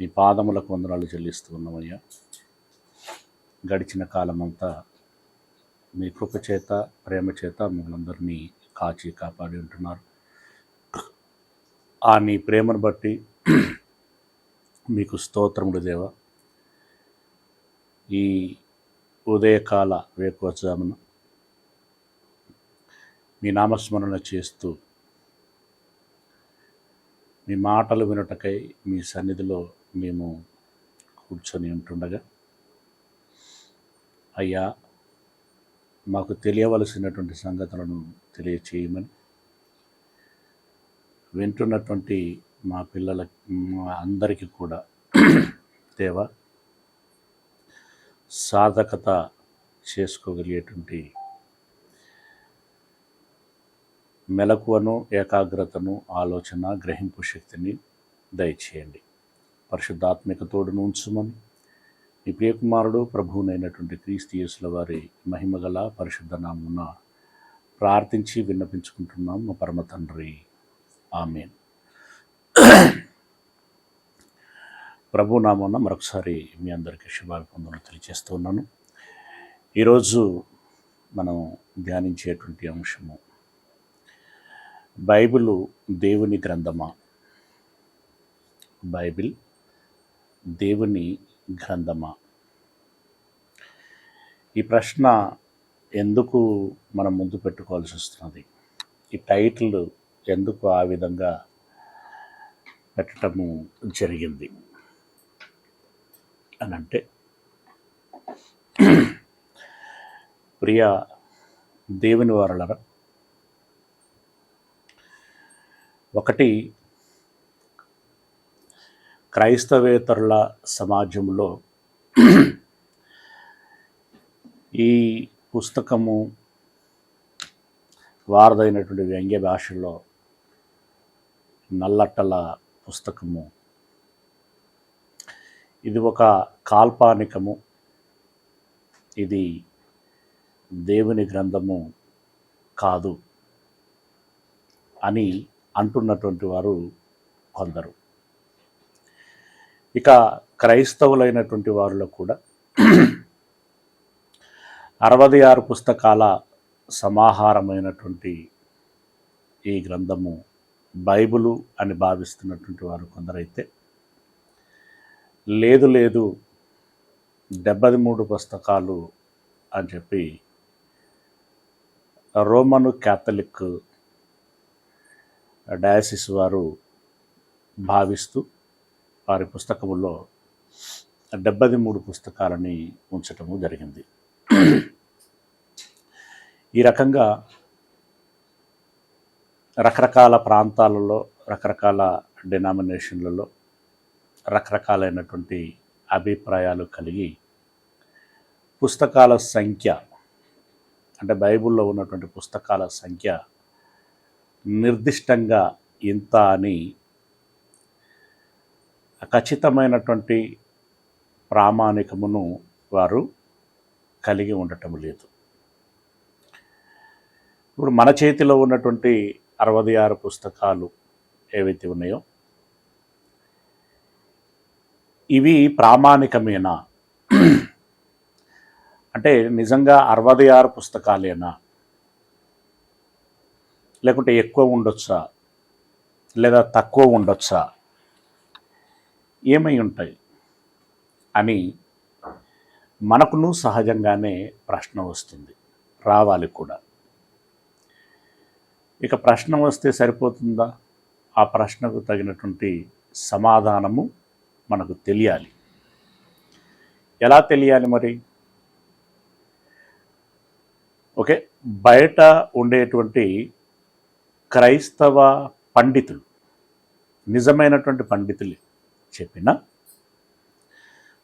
మీ పాదములకు వందనాలు చెల్లిస్తూ ఉన్నామయ్యా. గడిచిన కాలమంతా మీ కృప చేత, ప్రేమ చేత మమ్మల్ందరినీ కాచి కాపాడి ఉంటున్నారు. ఆ నీ ప్రేమను బట్టి మీకు స్తోత్రములు దేవా. ఈ ఉదయకాల వేకువజామున మీ నామస్మరణ చేస్తూ మీ మాటలు వినుటకై మీ సన్నిధిలో మేము కూర్చొని ఉంటుండగా, అయ్యా మాకు తెలియవలసినటువంటి సంగతులను తెలియచేయమని, వింటున్నటువంటి మా పిల్లల అందరికీ కూడా దేవా సాధకత చేసుకోగలిగేటువంటి మెలకువను, ఏకాగ్రతను, ఆలోచన, గ్రహింపు శక్తిని దయచేయండి. పరిశుద్ధాత్మిక తోడును ఉంచుమని మీ ప్రియకుమారుడు ప్రభువునైనటువంటి క్రీస్తు యేసుల వారి మహిమగల పరిశుద్ధ నామమున ప్రార్థించి విన్నపించుకుంటున్నాం మా పరమ తండ్రి, ఆమేన్. ప్రభు నామమున మరొకసారి మీ అందరికీ శుభాభివందనలు తెలియజేస్తూ ఉన్నాను. ఈరోజు మనం ధ్యానించేటువంటి అంశము బైబిలు దేవుని గ్రంథమా? బైబిల్ దేవుని గ్రంథమా? ఈ ప్రశ్న ఎందుకు మనం ముందు పెట్టుకోవాల్సి వస్తున్నది? ఈ టైటిల్ ఎందుకు ఆ విధంగా పెట్టడము జరిగింది అని అంటే, ప్రియ దేవుని వారలరా, ఒకటి క్రైస్తవేతరుల సమాజంలో ఈ పుస్తకము వారదైనటువంటి వ్యంగ్య భాషలో నల్లట్టల పుస్తకము ఇది ఒక కాల్పానికము, ఇది దేవుని గ్రంథము కాదు అని అంటున్నటువంటి వారు కొందరు. ఇక క్రైస్తవులైనటువంటి వారిలో కూడా 66 పుస్తకాల సమాహారమైనటువంటి ఈ గ్రంథము బైబిలు అని భావిస్తున్నటువంటి వారు కొందరైతే, లేదు 73 పుస్తకాలు అని చెప్పి రోమను క్యాథలిక్ డయాసిస్ వారు భావిస్తూ వారి పుస్తకములో 73 పుస్తకాలని ఉంచటము జరిగింది. ఈ రకంగా రకరకాల ప్రాంతాలలో, రకరకాల డినామినేషన్లలో రకరకాలైనటువంటి అభిప్రాయాలు కలిగి పుస్తకాల సంఖ్య, అంటే బైబిల్లో ఉన్నటువంటి పుస్తకాల సంఖ్య నిర్దిష్టంగా ఇంత అని ఖచ్చితమైనటువంటి ప్రామాణికమును వారు కలిగి ఉండటం లేదు. ఇప్పుడు మన చేతిలో ఉన్నటువంటి 66 పుస్తకాలు ఏవైతే ఉన్నాయో ఇవి ప్రామాణికమేనా? అంటే నిజంగా 66 పుస్తకాలేనా, లేకుంటే ఎక్కువ ఉండొచ్చా, లేదా తక్కువ ఉండొచ్చా, ఏమై ఉంటాయి అని మనకును సహజంగానే ప్రశ్న వస్తుంది, రావాలి కూడా. ఇక ప్రశ్న వస్తే సరిపోతుందా? ఆ ప్రశ్నకు తగినటువంటి సమాధానము మనకు తెలియాలి. ఎలా తెలియాలి మరి? ఓకే, బయట ఉండేటువంటి క్రైస్తవ పండితులు, నిజమైనటువంటి పండితులు చెప్పిన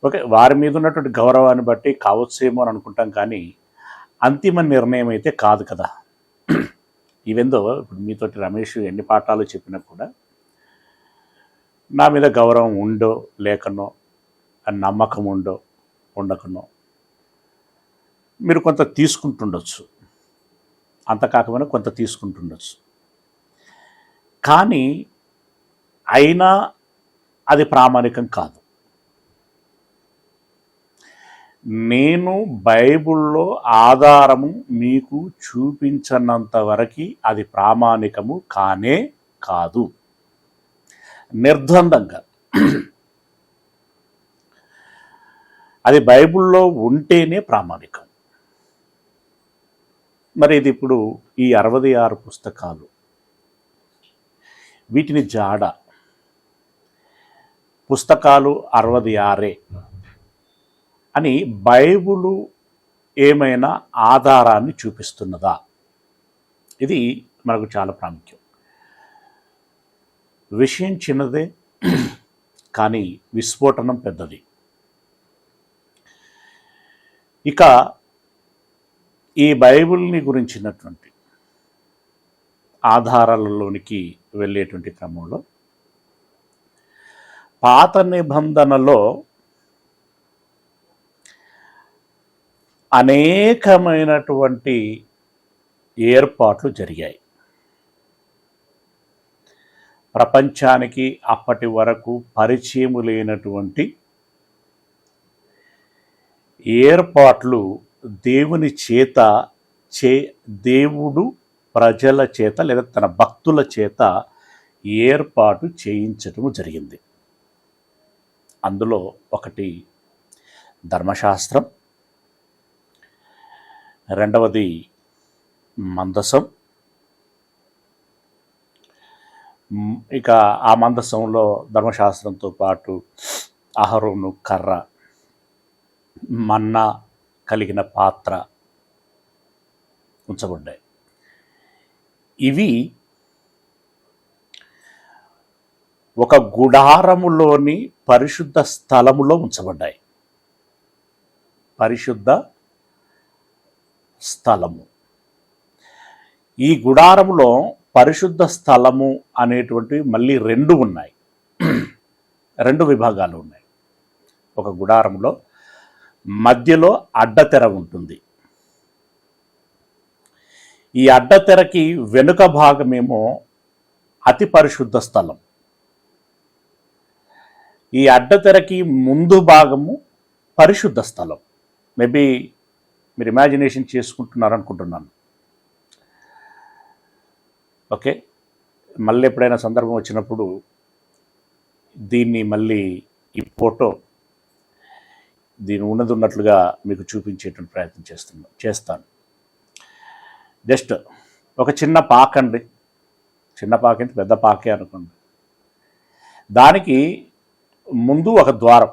ఓకే, వారి మీద ఉన్నటువంటి గౌరవాన్ని బట్టి కావచ్చేమో అని అనుకుంటాం, కానీ అంతిమ నిర్ణయం అయితే కాదు కదా. ఈవెందో ఇప్పుడు మీతోటి రమేష్ ఎన్ని పాఠాలు చెప్పినా కూడా నా మీద గౌరవం ఉండో లేకనో, నమ్మకం ఉండో ఉండకనో మీరు కొంత తీసుకుంటుండొచ్చు, అంత కాకపోయినా కొంత తీసుకుంటుండొచ్చు. కానీ అయినా అది ప్రామాణికం కాదు. నేను బైబిల్లో ఆధారము మీకు చూపించనంత వరకు అది ప్రామాణికము కానే కాదు. నిర్ద్వందంగా అది బైబిల్లో ఉంటేనే ప్రామాణికం. మరి ఇది ఇప్పుడు ఈ 66 పుస్తకాలు, వీటిని జాడ పుస్తకాలు 66 అని బైబిలు ఏమైనా ఆధారాన్ని చూపిస్తున్నదా? ఇది మనకు చాలా ప్రాముఖ్యం. విషయం చిన్నదే కానీ విస్ఫోటనం పెద్దది. ఇక ఈ బైబిల్ని గురించినటువంటి ఆధారాలలోనికి వెళ్ళేటువంటి క్రమంలో పాత నిబంధనలో అనేకమైనటువంటి ఏర్పాట్లు జరిగాయి. ప్రపంచానికి అప్పటి వరకు పరిచయము లేనటువంటి ఏర్పాట్లు దేవుని చేత దేవుడు ప్రజల చేత లేదా తన భక్తుల చేత ఏర్పాటు చేయించటము జరిగింది. అందులో ఒకటి ధర్మశాస్త్రం, రెండవది మందసం. ఇక ఆ మందసంలో ధర్మశాస్త్రంతో పాటు అహరోను కర్ర, మన్నా కలిగిన పాత్ర ఉంచబడ్డాయి. ఇవి ఒక గుడారములోని పరిశుద్ధ స్థలములో ఉంచబడ్డాయి. పరిశుద్ధ స్థలము. ఈ గుడారములో పరిశుద్ధ స్థలము అనేటువంటివి మళ్ళీ 2 ఉన్నాయి. 2 విభాగాలు ఉన్నాయి. ఒక గుడారములో మధ్యలో అడ్డతెర ఉంటుంది. ఈ అడ్డతెరకి వెనుక భాగమేమో అతి పరిశుద్ధ స్థలం. ఈ అడ్డతెరకి ముందు భాగము పరిశుద్ధ స్థలం. మేబీ మీరు ఇమాజినేషన్ చేసుకుంటున్నారనుకుంటున్నాను. ఓకే, మళ్ళీ ఎప్పుడైనా సందర్భం వచ్చినప్పుడు దీన్ని మళ్ళీ ఈ ఫోటో దీని ఉన్నట్లుగా మీకు చూపించేటువంటి ప్రయత్నం చేస్తాను. జస్ట్ ఒక చిన్న పాకండి, చిన్న పాకంటే పెద్ద పాకే అనుకోండి. దానికి ముందు ఒక ద్వారం.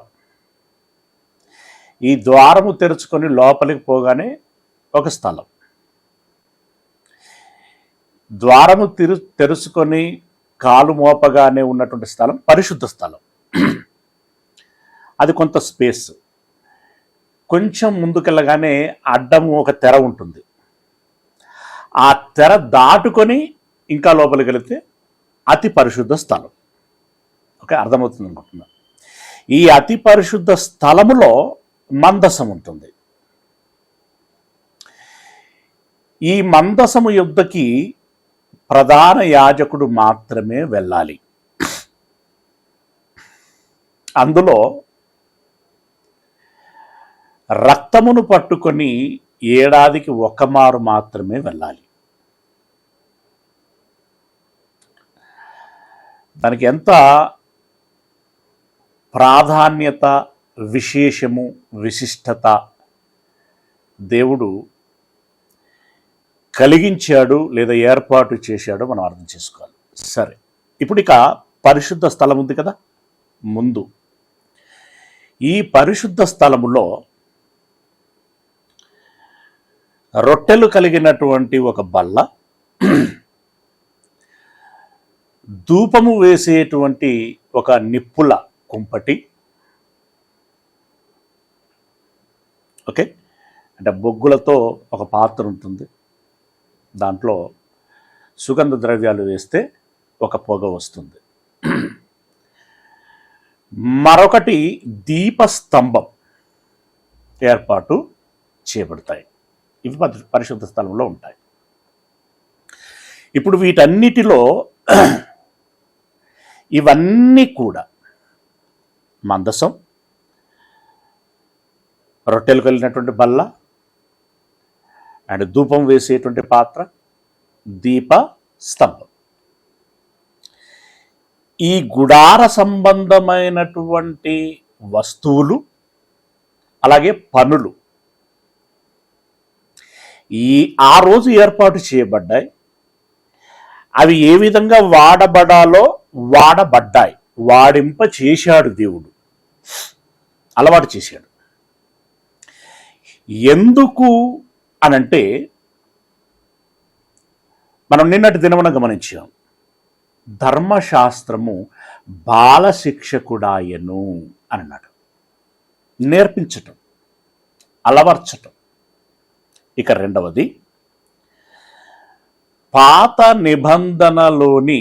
ఈ ద్వారము తెరుచుకొని లోపలికి పోగానే ఒక స్థలం. ద్వారము తెరుచుకొని కాలు మోపగానే ఉన్నటువంటి స్థలం పరిశుద్ధ స్థలం. అది కొంత స్పేస్. కొంచెం ముందుకెళ్ళగానే అడ్డము ఒక తెర ఉంటుంది. ఆ తెర దాటుకొని ఇంకా లోపలికి వెళితే అతి పరిశుద్ధ స్థలం. ఓకే, అర్థమవుతుంది అనుకుంటున్నా. ఈ అతి పరిశుద్ధ స్థలములో మందసం ఉంటుంది. ఈ మందసము యొద్దకి ప్రధాన యాజకుడు మాత్రమే వెళ్ళాలి. అందులో రక్తమును పట్టుకొని ఏడాదికి ఒక్కమారు మాత్రమే వెళ్ళాలి. దానికి ఎంత ప్రాధాన్యత, విశేషము, విశిష్టత దేవుడు కలిగించాడు లేదా ఏర్పాటు చేశాడో మనం అర్థం చేసుకోవాలి. సరే, ఇప్పుడు ఇక పరిశుద్ధ స్థలం ఉంది కదా ముందు. ఈ పరిశుద్ధ స్థలములో రొట్టెలు కలిగినటువంటి ఒక బల్ల, ధూపము వేసేటువంటి ఒక నిప్పుల కుంపటి, ఓకే, అంటే బొగ్గులతో ఒక పాత్ర ఉంటుంది. దాంట్లో సుగంధ ద్రవ్యాలు వేస్తే ఒక పొగ వస్తుంది. మరొకటి దీపస్తంభం ఏర్పాటు చేయబడతాయి. ఇవి పరిశుద్ధ స్థలంలో ఉంటాయి. ఇప్పుడు వీటన్నిటిలో ఇవన్నీ కూడా మందసం, రొట్టెలు కలిగినటువంటి బల్ల, అండ్ ధూపం వేసేటువంటి పాత్ర, దీప స్తంభం. ఈ గుడార సంబంధమైనటువంటి వస్తువులు అలాగే పనులు ఆ రోజు ఏర్పాటు చేయబడ్డాయి. అవి ఏ విధంగా వాడబడ్డాయి, వాడింప చేశాడు దేవుడు, అలవాటు చేశాడు. ఎందుకు అనంటే మనం నిన్నటి దినమున గమనించాం, ధర్మశాస్త్రము బాలశిక్షకుడాయను అని అన్నాడు. నేర్పించటం, అలవర్చటం. ఇక రెండవది, పాత నిబంధనలోని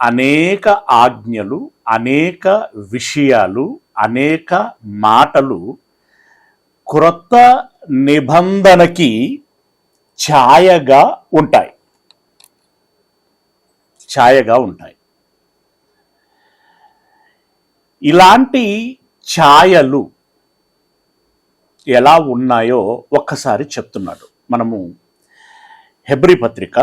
అనేక ఆజ్ఞలు, అనేక విషయాలు, అనేక మాటలు క్రొత్త నిబంధనకి ఛాయగా ఉంటాయి. ఇలాంటి ఛాయలు ఎలా ఉన్నాయో ఒక్కసారి చెప్తున్నాడు. మనము హెబ్రీ పత్రిక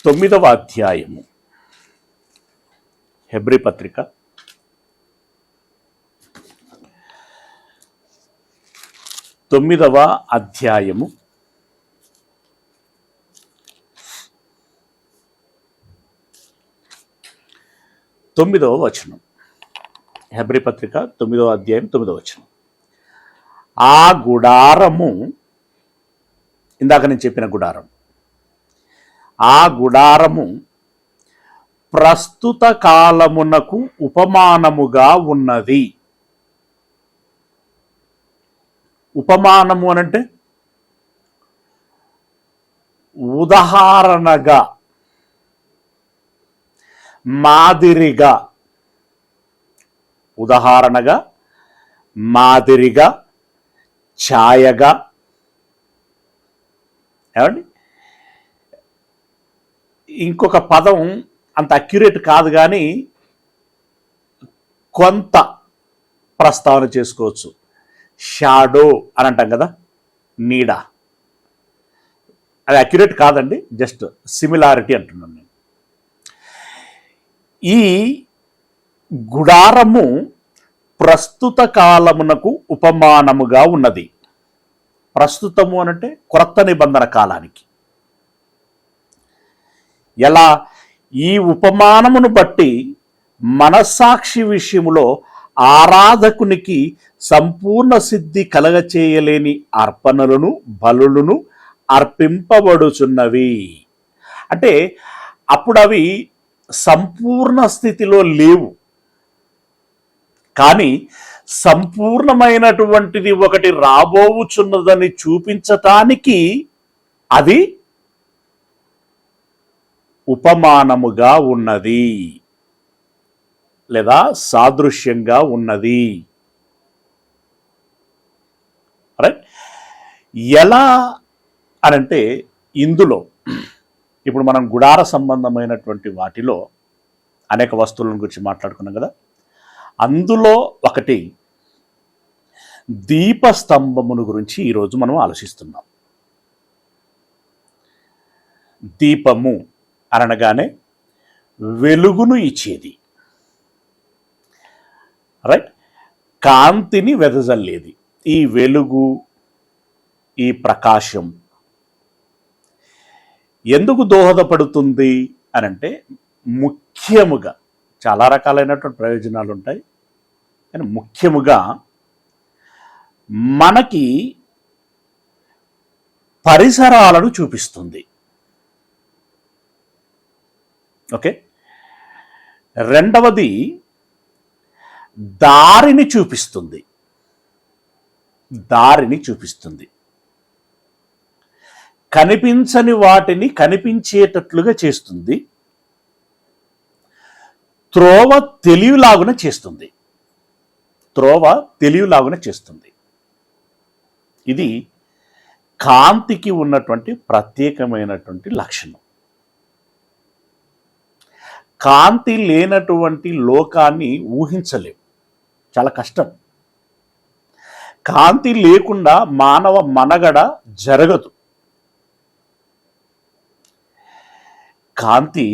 9వ అధ్యాయము, హెబ్రీ పత్రిక 9వ అధ్యాయము 9వ వచనం. హెబ్రీ పత్రిక 9వ అధ్యాయం 9వ వచనం. ఆ గుడారము, ఇందాక నేను చెప్పిన గుడారం, ఆ గుడారము ప్రస్తుత కాలమునకు ఉపమానముగా ఉన్నది. ఉపమానము అనంటే ఉదాహరణగా, మాదిరిగా, ఉదాహరణగా, మాదిరిగా, ఛాయగా. ఏమండి, ఇంకొక పదం అంత అక్యురేట్ కాదు కానీ కొంత ప్రస్తావన చేసుకోవచ్చు. షాడో అని అంటాం కదా, నీడ. అది అక్యురేట్ కాదండి, జస్ట్ సిమిలారిటీ అంటున్నాను నేను. ఈ గుడారము ప్రస్తుత కాలమునకు ఉపమానముగా ఉన్నది. ప్రస్తుతము అనంటే క్రొత్త నిబంధన కాలానికి. ఎలా? ఈ ఉపమానమును బట్టి మనస్సాక్షి విషయములో ఆరాధకునికి సంపూర్ణ సిద్ధి కలగచేయలేని అర్పణలను, బలులను అర్పింపబడుచున్నవి. అంటే అప్పుడు అవి సంపూర్ణ స్థితిలో లేవు, కానీ సంపూర్ణమైనటువంటిది ఒకటి రాబోవుచున్నదని చూపించటానికి అది ఉపమానముగా ఉన్నది లేదా సాదృశ్యంగా ఉన్నది. రైట్? ఎలా అనంటే ఇందులో ఇప్పుడు మనం గుడార సంబంధమైనటువంటి వాటిలో అనేక వస్తువులను గురించి మాట్లాడుకున్నాం కదా. అందులో ఒకటి దీపస్తంభమును గురించి ఈరోజు మనం ఆలోచిస్తున్నాం. దీపము అనగానే వెలుగును ఇచ్చేది, రైట్? కాంతిని వెదజల్లేది. ఈ వెలుగు, ఈ ప్రకాశం ఎందుకు దోహదపడుతుంది అనంటే, ముఖ్యముగా చాలా రకాలైనటువంటి ప్రయోజనాలు ఉంటాయి, కానీ ముఖ్యముగా మనకి పరిసరాలను చూపిస్తుంది. ఓకే. రెండవది దారిని చూపిస్తుంది. కనిపించని వాటిని కనిపించేటట్లుగా చేస్తుంది. త్రోవ తెలివిలాగున చేస్తుంది. ఇది కాంతికి ఉన్నటువంటి ప్రత్యేకమైనటువంటి లక్షణం. కాంతి లేనటువంటి లోకాన్ని ఊహించలేం, చాలా కష్టం. కాంతి లేకుండా మానవ మనుగడ జరగదు. కాంతి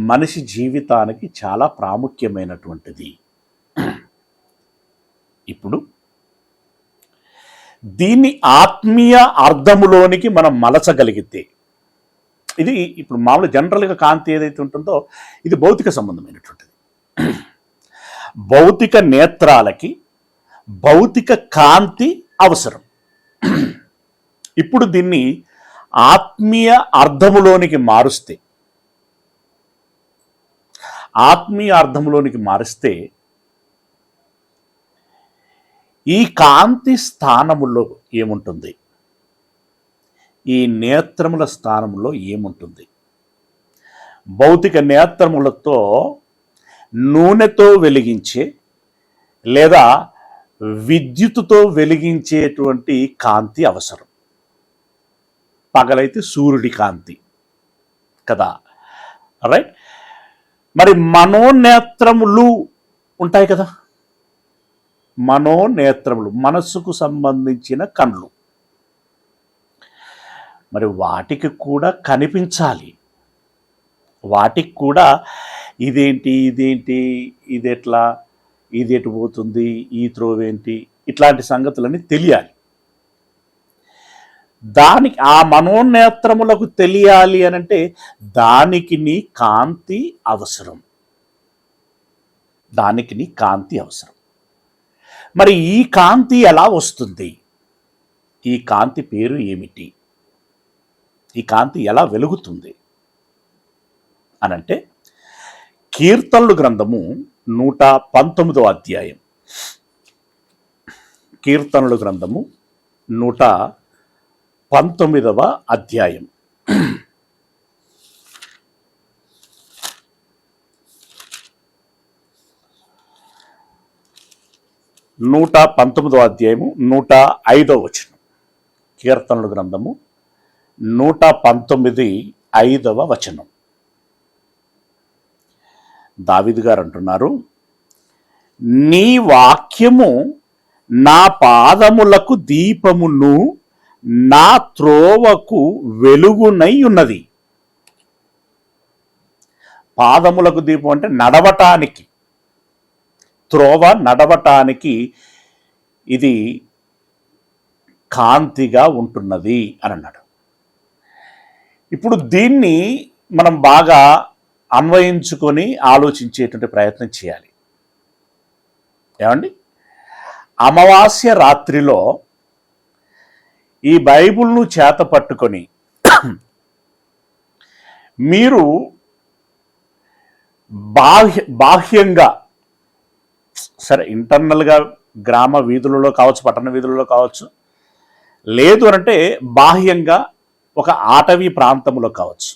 మనిషి జీవితానికి చాలా ప్రాముఖ్యమైనటువంటిది. ఇప్పుడు దీన్ని ఆత్మీయ అర్థములోనికి మనం మలచగలిగితే, ఇది ఇప్పుడు మామూలు జనరల్గా కాంతి ఏదైతే ఉంటుందో ఇది భౌతిక సంబంధమైనటువంటిది. భౌతిక నేత్రాలకి భౌతిక కాంతి అవసరం. ఇప్పుడు దీన్ని ఆత్మీయ అర్థములోనికి మారుస్తే, ఈ కాంతి స్థానములో ఏముంటుంది, ఈ నేత్రముల స్థానంలో ఏముంటుంది? భౌతిక నేత్రములతో నూనెతో వెలిగించే లేదా విద్యుత్తుతో వెలిగించేటువంటి కాంతి అవసరం. పగలైతే సూర్యుడి కాంతి కదా, రైట్? మరి మనోనేత్రములు ఉంటాయి కదా, మనోనేత్రములు మనస్సుకు సంబంధించిన కళ్ళు. మరి వాటికి కూడా కనిపించాలి, వాటికి కూడా ఇదేంటి, ఇది ఎట్లా, ఇది ఎటు పోతుంది, ఈ త్రోవేంటి, ఇట్లాంటి సంగతులన్నీ తెలియాలి. దానికి ఆ మనోనేత్రములకు తెలియాలి అనంటే దానికి నీ కాంతి అవసరం, మరి ఈ కాంతి ఎలా వస్తుంది? ఈ కాంతి పేరు ఏమిటి? ఈ కాంతి ఎలా వెలుగుతుంది అనంటే కీర్తనలు గ్రంథము 119వ అధ్యాయం. కీర్తనలు గ్రంథము 119వ అధ్యాయం. నూట 19వ అధ్యాయము 105వ వచనం. కీర్తనలు గ్రంథము 119:5వ వచనం. దావీదు గారు అంటున్నారు, నీ వాక్యము నా పాదములకు దీపమును నా త్రోవకు వెలుగునై ఉన్నది. పాదములకు దీపం అంటే నడవటానికి, త్రోవ నడవటానికి ఇది కాంతిగా ఉంటున్నది అని అన్నాడు. ఇప్పుడు దీన్ని మనం బాగా అన్వయించుకొని ఆలోచించేటువంటి ప్రయత్నం చేయాలి. ఏమండి, అమావాస్య రాత్రిలో ఈ బైబిల్ను చేత పట్టుకొని మీరు బాహ్యంగా, సరే ఇంటర్నల్గా గ్రామ వీధులలో కావచ్చు, పట్టణ వీధులలో కావచ్చు, లేదు అనంటే బాహ్యంగా ఒక అటవీ ప్రాంతంలో కావచ్చు,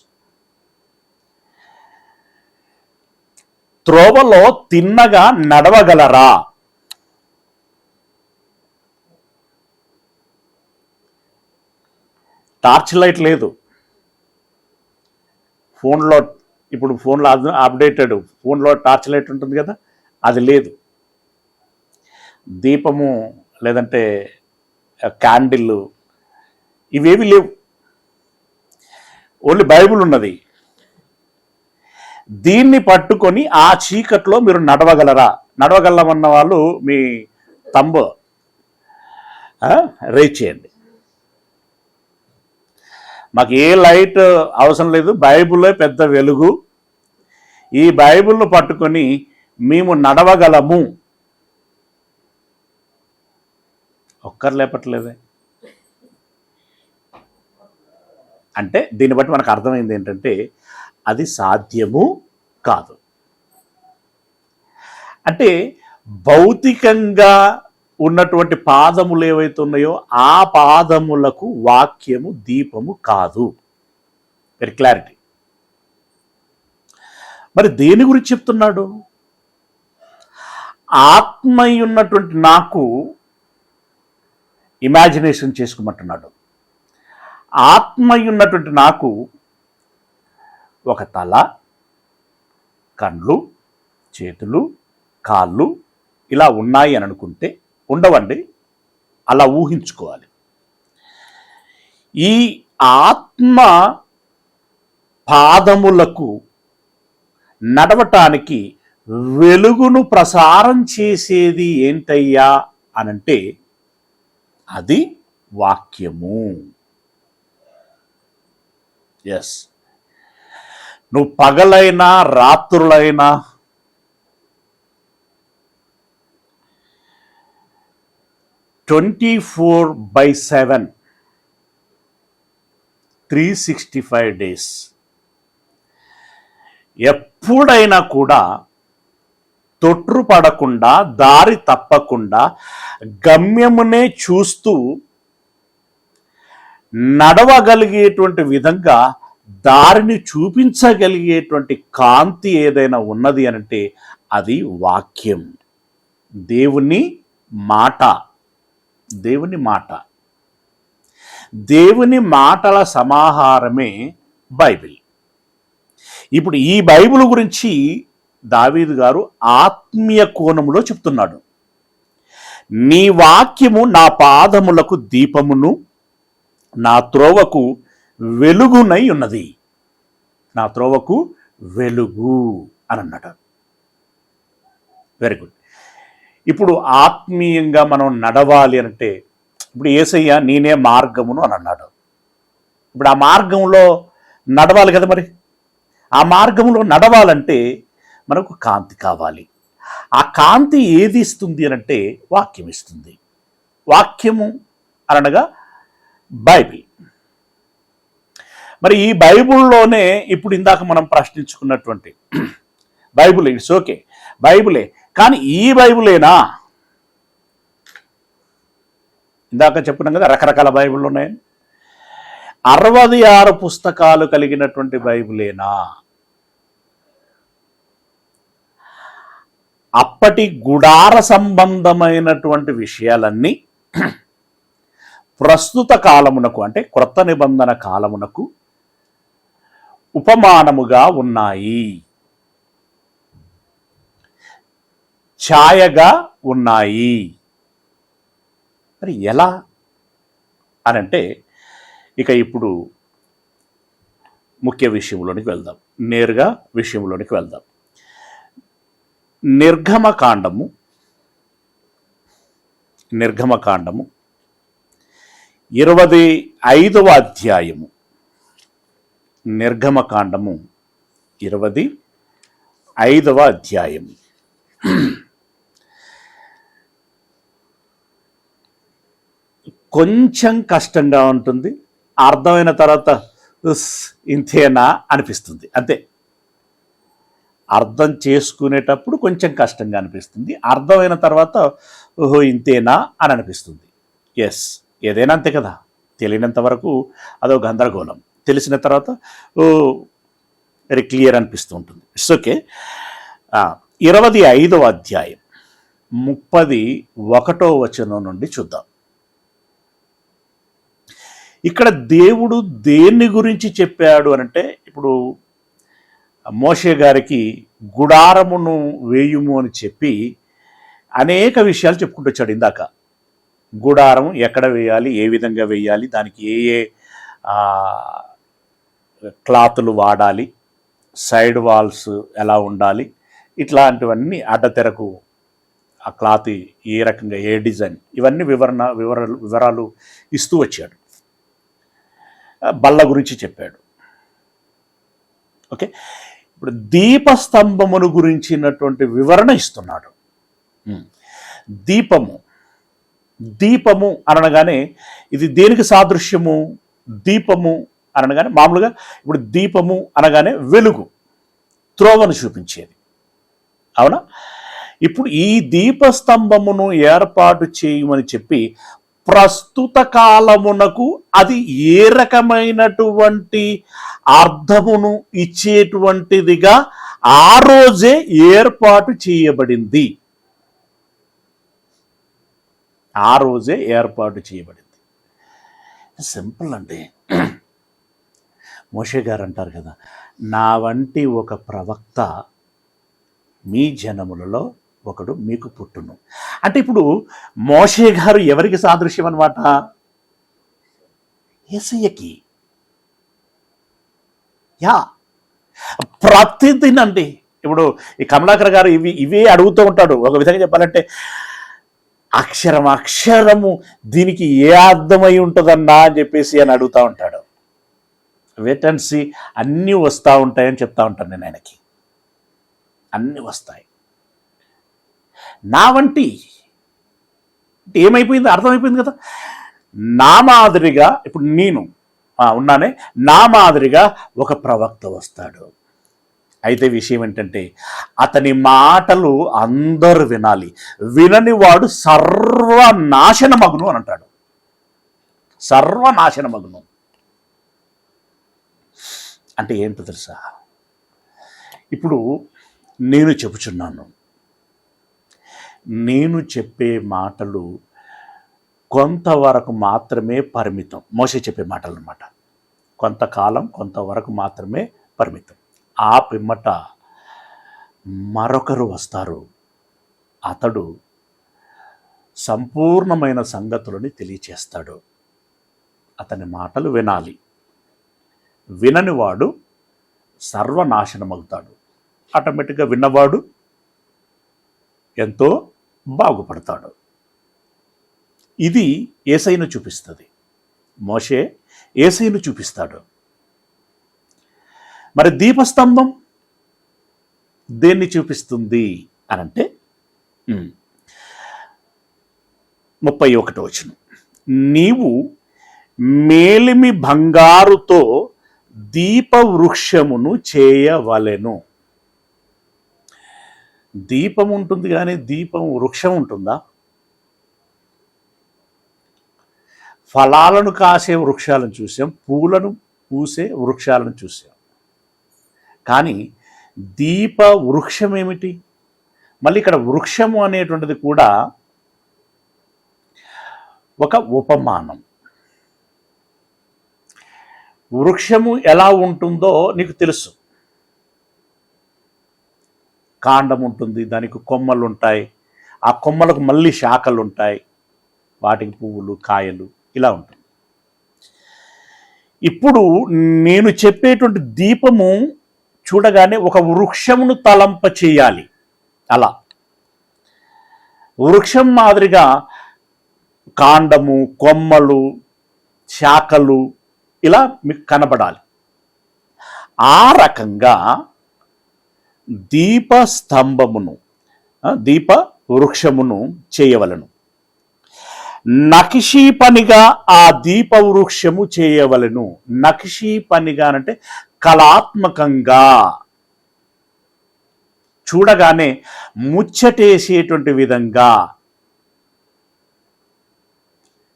త్రోవలో తిన్నగా నడవగలరా? టార్చ్ లైట్ లేదు ఫోన్లో. ఇప్పుడు ఫోన్లో అప్డేటెడ్ ఫోన్లో టార్చ్ లైట్ ఉంటుంది కదా, అది లేదు. దీపము లేదంటే క్యాండిల్ ఇవేవి లేవు, ఓన్లీ బైబిల్ ఉన్నది. దీన్ని పట్టుకొని ఆ చీకట్లో మీరు నడవగలరా? నడవగలమన్న వాళ్ళు మీ తంబు రేజ్ చేయండి. మాకు ఏ లైట్ అవసరం లేదు, బైబిల్లో పెద్ద వెలుగు, ఈ బైబిల్ను పట్టుకొని మేము నడవగలము. ఒక్కరు లేపట్లేదే. అంటే దీన్ని బట్టి మనకు అర్థమైంది ఏంటంటే అది సాధ్యము కాదు. అంటే భౌతికంగా ఉన్నటువంటి పాదములు ఏవైతే ఉన్నాయో ఆ పాదములకు వాక్యము దీపము కాదు. Very clarity. మరి దేని గురించి చెప్తున్నాడు? ఆత్మై ఉన్నటువంటి నాకు ఇమాజినేషన్ చేసుకోమంటున్నాడు. ఆత్మై ఉన్నటువంటి నాకు ఒక తల, కండ్లు, చేతులు, కాళ్ళు ఇలా ఉన్నాయి అని అనుకుంటే ఉండవండి, అలా ఊహించుకోవాలి. ఈ ఆత్మ పాదములకు నడవటానికి వెలుగును ప్రసారం చేసేది ఏంటయ్యా అనంటే అది వాక్యము. ఎస్, నువ్వు పగలైనా రాత్రులైనా 24/7 365 డేస్ ఎప్పుడైనా కూడా తొట్రుపడకుండా, దారి తప్పకుండా గమ్యమునే చూస్తూ నడవగలిగేటువంటి విధంగా దారిని చూపించగలిగేటువంటి కాంతి ఏదైనా ఉన్నది అనంటే అది వాక్యం, దేవుని మాట. దేవుని మాట, దేవుని మాటల సమాహారమే బైబిల్. ఇప్పుడు ఈ బైబిల్ గురించి దావీదు గారు ఆత్మీయ కోణములో చెప్తున్నాడు. నీ వాక్యము నా పాదములకు దీపమును, నా త్రోవకు వెలుగునై ఉన్నది. నా త్రోవకు వెలుగు అని అన్నాడు. Very good. ఇప్పుడు ఆత్మీయంగా మనం నడవాలి అంటే, ఇప్పుడు యేసయ్య నేనే మార్గమును అని అన్నాడు. ఇప్పుడు ఆ మార్గంలో నడవాలి కదా. మరి ఆ మార్గంలో నడవాలంటే మనకు కాంతి కావాలి. ఆ కాంతి ఏది ఇస్తుంది అనంటే వాక్యం ఇస్తుంది. వాక్యము అనగా బైబిల్. మరి ఈ బైబిల్లోనే ఇప్పుడు ఇందాక మనం ప్రశ్నించుకున్నటువంటి బైబిల్, ఇట్స్ ఓకే, బైబిలే, కానీ ఈ బైబిలేనా? ఇందాక చెప్పున్నాం కదా రకరకాల బైబిల్ ఉన్నాయి. 66 పుస్తకాలు కలిగినటువంటి బైబిలేనా? అప్పటి గుడార సంబంధమైనటువంటి విషయాలన్నీ ప్రస్తుత కాలమునకు అంటే క్రొత్త నిబంధన కాలమునకు ఉపమానముగా ఉన్నాయి, ఛాయగా ఉన్నాయి. మరి ఎలా అనంటే ఇక ఇప్పుడు ముఖ్య విషయంలోనికి వెళ్దాం, నేరుగా విషయంలోనికి వెళ్దాం. నిర్గమకాండము 25వ అధ్యాయము. నిర్గమకాండము 25వ అధ్యాయము. కొంచెం కష్టంగా ఉంటుంది, అర్థమైన తర్వాత ఇంతేనా అనిపిస్తుంది. అంతే, అర్థం చేసుకునేటప్పుడు కొంచెం కష్టంగా అనిపిస్తుంది, అర్థమైన తర్వాత ఓహో ఇంతేనా అని అనిపిస్తుంది. ఎస్, ఏదైనా అంతే కదా. తెలియనంత వరకు అదో గందరగోళం, తెలిసిన తర్వాత వెరీ క్లియర్ అనిపిస్తూ ఉంటుంది. It's okay. 25వ అధ్యాయం 31వ వచనం నుండి చూద్దాం. ఇక్కడ దేవుడు దేన్ని గురించి చెప్పాడు అనంటే, ఇప్పుడు మోషే గారికి గుడారమును వేయుము అని చెప్పి అనేక విషయాలు చెప్పుకుంటూ వచ్చాడు. ఇందాక గుడారం ఎక్కడ వేయాలి, ఏ విధంగా వేయాలి, దానికి ఏ ఏ క్లాతులు వాడాలి, సైడ్ వాల్స్ ఎలా ఉండాలి, ఇట్లాంటివన్నీ అడ్డతెరకు ఆ క్లాత్ ఏ రకంగా, ఏ డిజైన్, ఇవన్నీ వివరాలు ఇస్తూ వచ్చాడు. బల్ల గురించి చెప్పాడు. ఓకే, ఇప్పుడు దీపస్తంభమును గురించినటువంటి వివరణ ఇస్తున్నాడు. దీపము అనగానే ఇది దేనికి సాదృశ్యము? దీపము అనగానే మామూలుగా ఇప్పుడు దీపము అనగానే వెలుగు, త్రోవను చూపించేది, అవునా? ఇప్పుడు ఈ దీపస్తంభమును ఏర్పాటు చేయమని చెప్పి ప్రస్తుత కాలమునకు అది ఏ రకమైనటువంటి అర్థమును ఇచ్చేటువంటిదిగా ఆ రోజే ఏర్పాటు చేయబడింది. ఆ రోజే ఏర్పాటు చేయబడింది. సింపుల్ అండి. మోషే గారు అంటారు కదా, నా వంటి ఒక ప్రవక్త మీ జనములలో ఒకడు మీకు పుట్టును. అంటే ఇప్పుడు మోషే గారు ఎవరికి సాదృశ్యం అన్నమాట? యేసయ్యకి. యా, ప్రతిదినండి. ఇప్పుడు ఈ కమలాకర్ గారు ఇవే అడుగుతూ ఉంటాడు. ఒక విధంగా చెప్పాలంటే అక్షరము దీనికి ఏ అర్థమై ఉంటుందన్నా అని చెప్పేసి అని అడుగుతూ ఉంటాడు. వెయిట్ అండ్ సీ, అన్నీ వస్తూ ఉంటాయని చెప్తా ఉంటాను నేను ఆయనకి. అన్నీ వస్తాయి. నా వంటి ఏమైపోయింది, అర్థమైపోయింది కదా. నా మాదిరిగా ఇప్పుడు నేను ఉన్నానే, నా మాదిరిగా ఒక ప్రవక్త వస్తాడు. అయితే విషయం ఏంటంటే అతని మాటలు అందరూ వినాలి. వినని వాడు సర్వనాశనమగును అని అంటాడు. సర్వనాశనమగును అంటే ఏంటో తెలుసా? ఇప్పుడు నేను చెప్పుచున్నాను, నేను చెప్పే మాటలు కొంతవరకు మాత్రమే పరిమితం. మోషే చెప్పే మాటలు అన్నమాట. కొంతకాలం కొంతవరకు మాత్రమే పరిమితం. ఆ పిమ్మట మరొకరు వస్తారు. అతడు సంపూర్ణమైన సంగతులని తెలియచేస్తాడు. అతని మాటలు వినాలి. వినని వాడు సర్వనాశనమవుతాడు. ఆటోమేటిక్గా విన్నవాడు ఎంతో బాగుపడతాడు. ఇది యేసయ్యను చూపిస్తుంది. మోషే యేసయ్యను చూపిస్తాడు. మరి దీపస్తంభం దేన్ని చూపిస్తుంది అనంటే 31వ వచనం, నీవు మేలిమి బంగారుతో దీపవృక్షమును చేయవలెను. దీపం ఉంటుంది కానీ దీపం వృక్షం ఉంటుందా? ఫలాలను కాసే వృక్షాలను చూసాం, పూలను పూసే వృక్షాలను చూసాం. కానీ దీప వృక్షం ఏమిటి? మళ్ళీ ఇక్కడ వృక్షము అనేటువంటిది కూడా ఒక ఉపమానం. వృక్షము ఎలా ఉంటుందో నీకు తెలుసు. కాండం ఉంటుంది, దానికి కొమ్మలు ఉంటాయి, ఆ కొమ్మలకు మళ్ళీ శాఖలు ఉంటాయి, వాటికి పువ్వులు కాయలు ఇలా ఉంటుంది. ఇప్పుడు నేను చెప్పేటువంటి దీపము చూడగానే ఒక వృక్షమును తలంప చేయాలి. అలా వృక్షం మాదిరిగా కాండము, కొమ్మలు, శాఖలు ఇలా మీకు కనబడాలి. ఆ రకంగా దీపస్తంభమును, దీప వృక్షమును చేయవలను. నకిషీ పనిగా ఆ దీప వృక్షము చేయవలను. నకిషీ పనిగా అంటే కళాత్మకంగా, చూడగానే ముచ్చటేసేటువంటి విధంగా.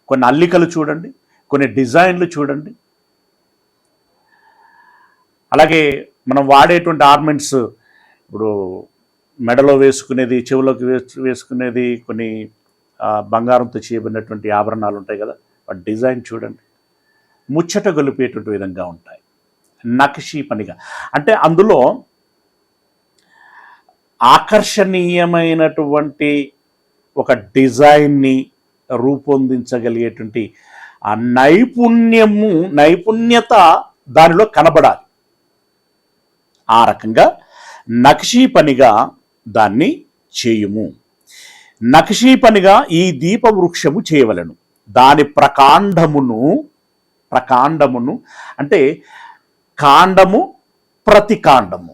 కొన్ని అల్లికలు చూడండి, కొన్ని డిజైన్లు చూడండి. అలాగే మనం వాడేటువంటి ఆర్నమెంట్స్, ఇప్పుడు మెడలో వేసుకునేది, చెవులోకి వేసుకునేది, కొన్ని బంగారంతో చేయబడినటువంటి ఆభరణాలు ఉంటాయి కదా, వాటి డిజైన్ చూడండి, ముచ్చట గొలిపేటువంటి విధంగా ఉంటాయి. నకిషీ పనిగా అంటే అందులో ఆకర్షణీయమైనటువంటి ఒక డిజైన్ని రూపొందించగలిగేటువంటి ఆ నైపుణ్యత దానిలో కనబడాలి. ఆ రకంగా నకిషీ పనిగా దాన్ని చేయుము. నకిషీ పనిగా ఈ దీప వృక్షము చేయవలెను. దాని ప్రకాండమును అంటే కాండము, ప్రతి కాండము,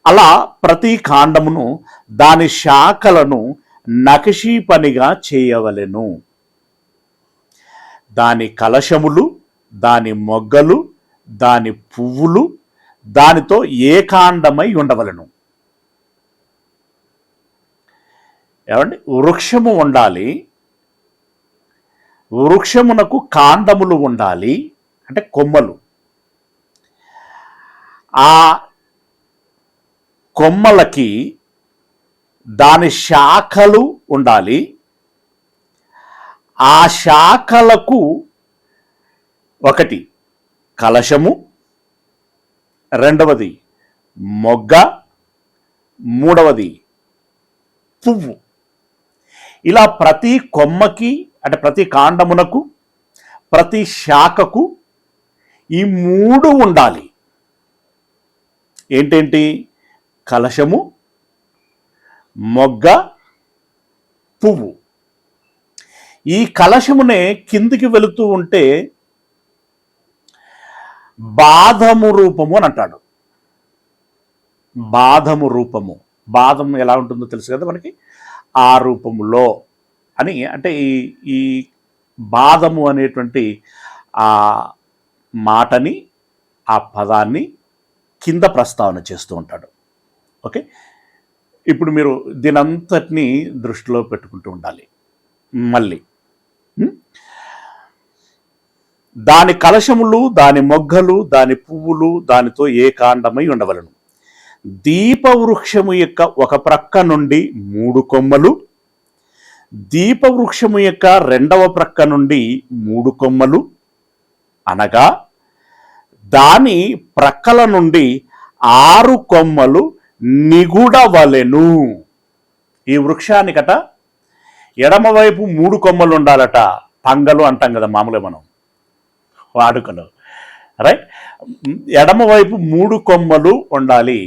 అలా ప్రతి కాండమును దాని శాఖలను నకిషీ పనిగా చేయవలెను. దాని కలశములు, దాని మొగ్గలు, దాని పువ్వులు దానితో ఏకాండమై ఉండవలెను. ఏమండి, వృక్షము ఉండాలి, వృక్షమునకు కాండములు ఉండాలి, అంటే కొమ్మలు. ఆ కొమ్మలకి దాని శాఖలు ఉండాలి. ఆ శాఖలకు ఒకటి కలశము, రెండవది మొగ్గ, మూడవది పువ్వు. ఇలా ప్రతి కొమ్మకి అంటే ప్రతి కాండమునకు ప్రతి శాఖకు ఈ మూడు ఉండాలి. ఏంటేంటి? కలశము, మొగ్గ, పువ్వు. ఈ కలశమునే కిందికి వెళుతూ ఉంటే బాధము రూపము అని అంటాడు. బాధము రూపము. బాధం ఎలా ఉంటుందో తెలుసు కదా మనకి. ఆ రూపములో అని అంటే ఈ బాధము అనేటువంటి ఆ మాటని, ఆ పదాన్ని కింద ప్రస్తావన చేస్తూ ఉంటాడు. ఓకే, ఇప్పుడు మీరు దీనంతటినీ దృష్టిలో పెట్టుకుంటూ ఉండాలి. మళ్ళీ దాని కలశములు, దాని మొగ్గలు, దాని పువ్వులు దానితో ఏకాండమై ఉండవలను. దీపవృక్షము యొక్క ఒక ప్రక్క నుండి 3 కొమ్మలు, దీపవృక్షము యొక్క రెండవ ప్రక్క నుండి 3 కొమ్మలు, అనగా దాని ప్రక్కల నుండి 6 కొమ్మలు నిగుడవలెను. ఈ వృక్షానికట ఎడమవైపు 3 కొమ్మలు ఉండాలట. పంగలు అంటాం కదా మామూలుగా మనం వాడుకలో, రైట్? ఎడమవైపు 3 కొమ్మలు ఉండాలి,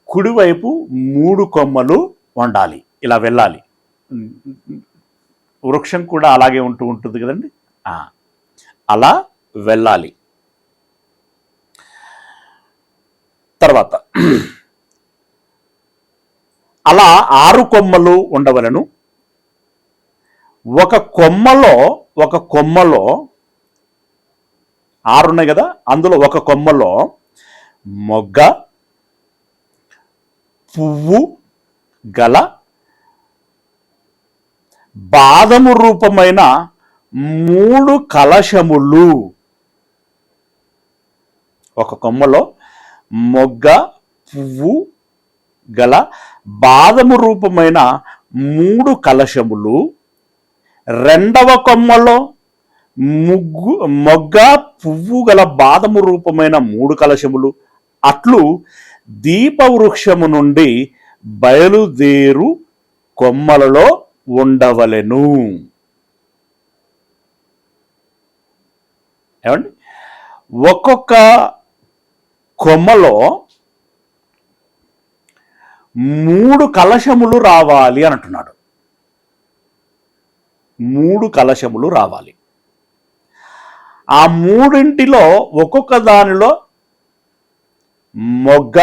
కుడివైపు 3 కొమ్మలు ఉండాలి. ఇలా వెళ్ళాలి. వృక్షం కూడా అలాగే ఉంటుంది కదండి. అలా వెళ్ళాలి. తర్వాత అలా 6 కొమ్మలు ఉండవలను. ఒక కొమ్మలో 6 ఉన్నాయి కదా, అందులో ఒక కొమ్మలో మొగ్గ, పువ్వు గల బాదము రూపమైన 3 కలశములు. ఒక కొమ్మలో మొగ్గ, పువ్వు గల బాదము రూపమైన 3 కలశములు, రెండవ కొమ్మలో మొగ్గ, పువ్వు గల బాదము రూపమైన 3 కలశములు. అట్లు దీపవృక్షము నుండి బయలుదేరు కొమ్మలలో ఉండవలెను. ఏమండి? ఒక్కొక్క కొమ్మలో 3 కలశములు రావాలి అని అంటున్నాడు. 3 కలశములు రావాలి. ఆ 3 ఒక్కొక్క దానిలో మొగ్గ,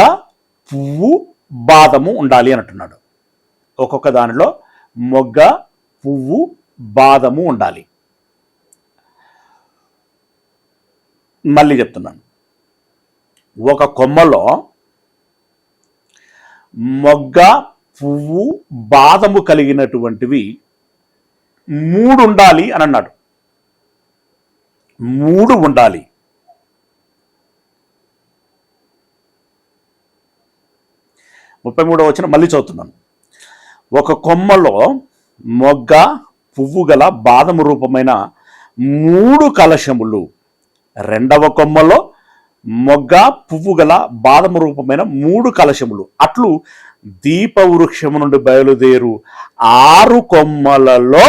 పువ్వు, బాదము ఉండాలి అని అంటున్నాడు. ఒక్కొక్క దానిలో మొగ్గ, పువ్వు, బాదము ఉండాలి. మళ్ళీ చెప్తున్నాను. ఒక కొమ్మలో మొగ్గ, పువ్వు, బాదము కలిగినటువంటివి 3 ఉండాలి అని అన్నాడు. 3 ఉండాలి. ముప్పై 33వ వచనం మళ్ళీ చదువుతున్నాను. ఒక కొమ్మలో మొగ్గ, పువ్వు గల బాదము రూపమైన 3 కలశములు, రెండవ కొమ్మలో మొగ్గ, పువ్వు గల బాదము రూపమైన 3 కలశములు. అట్లు దీపవృక్షము నుండి బయలుదేరు 6 కొమ్మలలో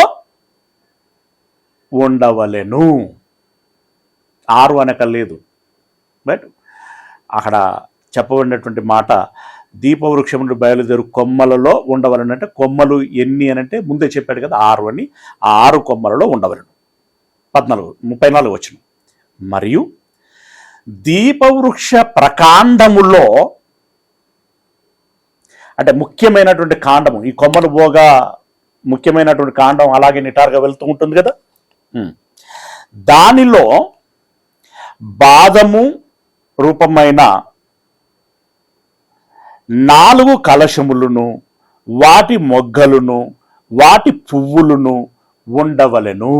ఉండవలెను. 6 అనకలేదు, బట్ అక్కడ చెప్పబడినటువంటి మాట దీపవృక్షం నుండి బయలుదేరు కొమ్మలలో ఉండవలను. అంటే కొమ్మలు ఎన్ని అని అంటే ముందే చెప్పాడు కదా 6 అని. ఆ 6 కొమ్మలలో ఉండవలను. 34 వచనం. మరియు దీపవృక్ష ప్రకాండములో అంటే ముఖ్యమైనటువంటి కాండము, ఈ కొమ్మలు పోగా ముఖ్యమైనటువంటి కాండం అలాగే నిటారుగా వెళ్తూ ఉంటుంది కదా, దానిలో బాదము రూపమైన 4 కలశములను, వాటి మొగ్గలను, వాటి పువ్వులను ఉండవలెను.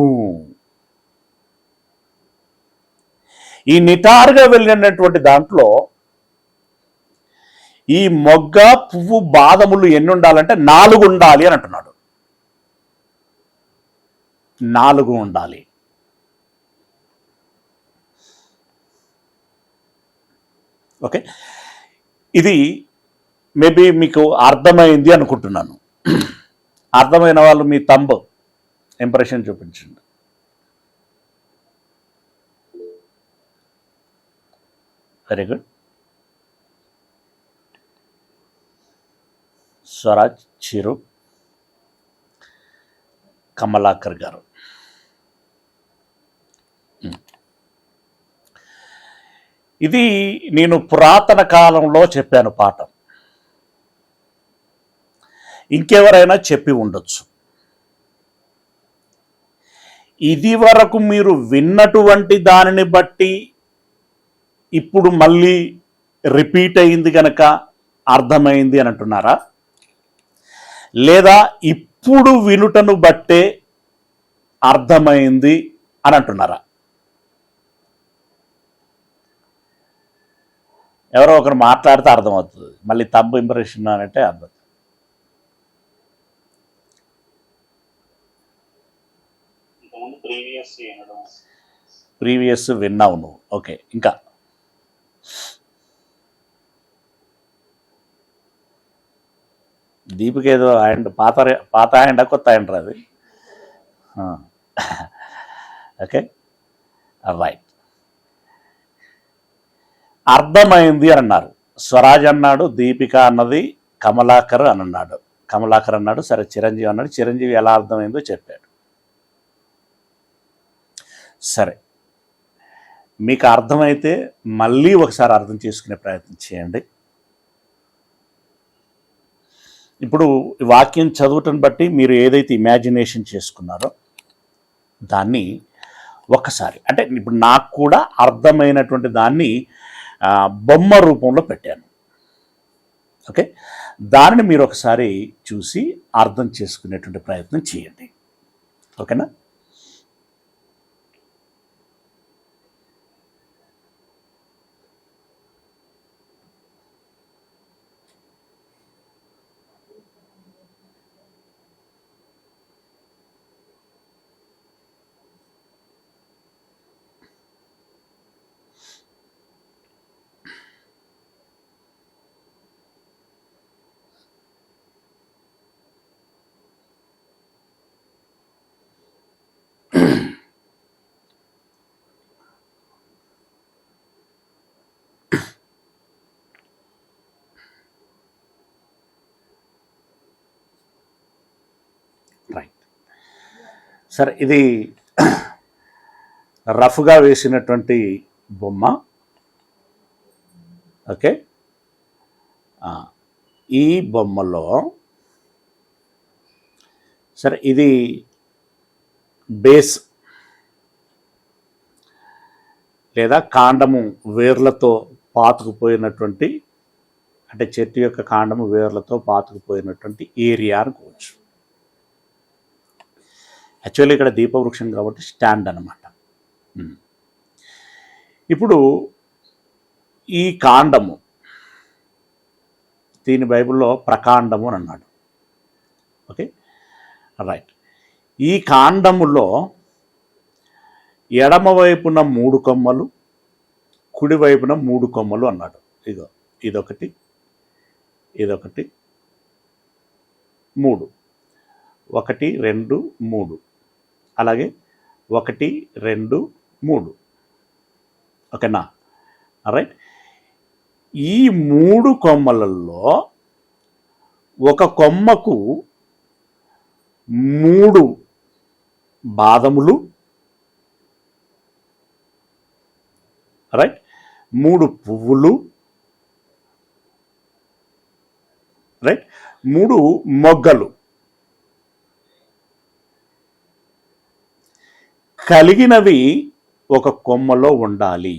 ఈ నిటారుగా వెళ్ళినటువంటి దాంట్లో ఈ మొగ్గ, పువ్వు, బాదములు ఎన్ని ఉండాలంటే 4 ఉండాలి అని అంటున్నాడు. 4 ఉండాలి. ఓకే, ఇది మేబీ మీకు అర్థమైంది అనుకుంటున్నాను. అర్థమైన వాళ్ళు మీ తంబ్ ఇంప్రెషన్ చూపించండి. Very good. స్వరాజ్, చిరు, కమలాకర్ గారు. ఇది నేను పురాతన కాలంలో చెప్పాను పాఠం. ఇంకెవరైనా చెప్పి ఉండొచ్చు. ఇది వరకు మీరు విన్నటువంటి దానిని బట్టి ఇప్పుడు మళ్ళీ రిపీట్ అయింది కనుక అర్థమైంది అని అంటున్నారా, లేదా ఇప్పుడు వినుటను బట్టే అర్థమైంది అని అంటున్నారా? ఎవరో ఒకరు మాట్లాడితే అర్థమవుతుంది, మళ్ళీ తంబు ఇంప్రెషన్ అంటే అర్థం. ప్రీవియస్ విన్నావు నువ్వు. ఓకే, ఇంకా దీపిక ఏదో హ్యాండ్ పాత హ్యాండ్ కొత్త హ్యాండ్ అది. Okay, right. అర్థమైంది అని అన్నారు. స్వరాజ్ అన్నాడు, దీపిక అన్నది, కమలాకర్ అని అన్నాడు. కమలాకర్ అన్నాడు, సరే చిరంజీవి అన్నాడు. చిరంజీవి ఎలా అర్థమైందో చెప్పాడు. సరే, మీకు అర్థమైతే మళ్ళీ ఒకసారి అర్థం చేసుకునే ప్రయత్నం చేయండి. ఇప్పుడు వాక్యం చదవటం బట్టి మీరు ఏదైతే ఇమాజినేషన్ చేసుకున్నారో దాన్ని ఒక్కసారి, అంటే ఇప్పుడు నాకు కూడా అర్థమైనటువంటి దాన్ని బొమ్మ రూపంలో పెట్టాను. ఓకే, దానిని మీరు ఒకసారి చూసి అర్థం చేసుకునేటువంటి ప్రయత్నం చేయండి. ఓకేనా? రైట్. సరే, ఇది రఫ్గా వేసినటువంటి బొమ్మ. ఓకే, ఈ బొమ్మలో సరే ఇది బేస్ లేదా కాండము వేర్లతో పాతుకుపోయినటువంటి, అంటే చెట్టు యొక్క కాండము వేర్లతో పాతుకుపోయినటువంటి ఏరియా అనుకోవచ్చు. యాక్చువల్లీ ఇక్కడ దీపవృక్షం కాబట్టి స్టాండ్ అన్నమాట. ఇప్పుడు ఈ కాండము, దీని బైబిల్లో ప్రకాండము అని అన్నాడు. Okay, right. ఈ కాండములో ఎడమవైపున 3 కొమ్మలు, కుడివైపున 3 కొమ్మలు అన్నాడు. ఇదో ఇదొకటి, ఇదొకటి, 3, 1 2 3, అలాగే 1 2 3. ఓకేనా? రైట్. ఈ 3 కొమ్మలలో ఒక కొమ్మకు 3 బాదములు, రైట్, 3 పువ్వులు, రైట్, 3 మొగ్గలు కలిగినవి ఒక కొమ్మలో ఉండాలి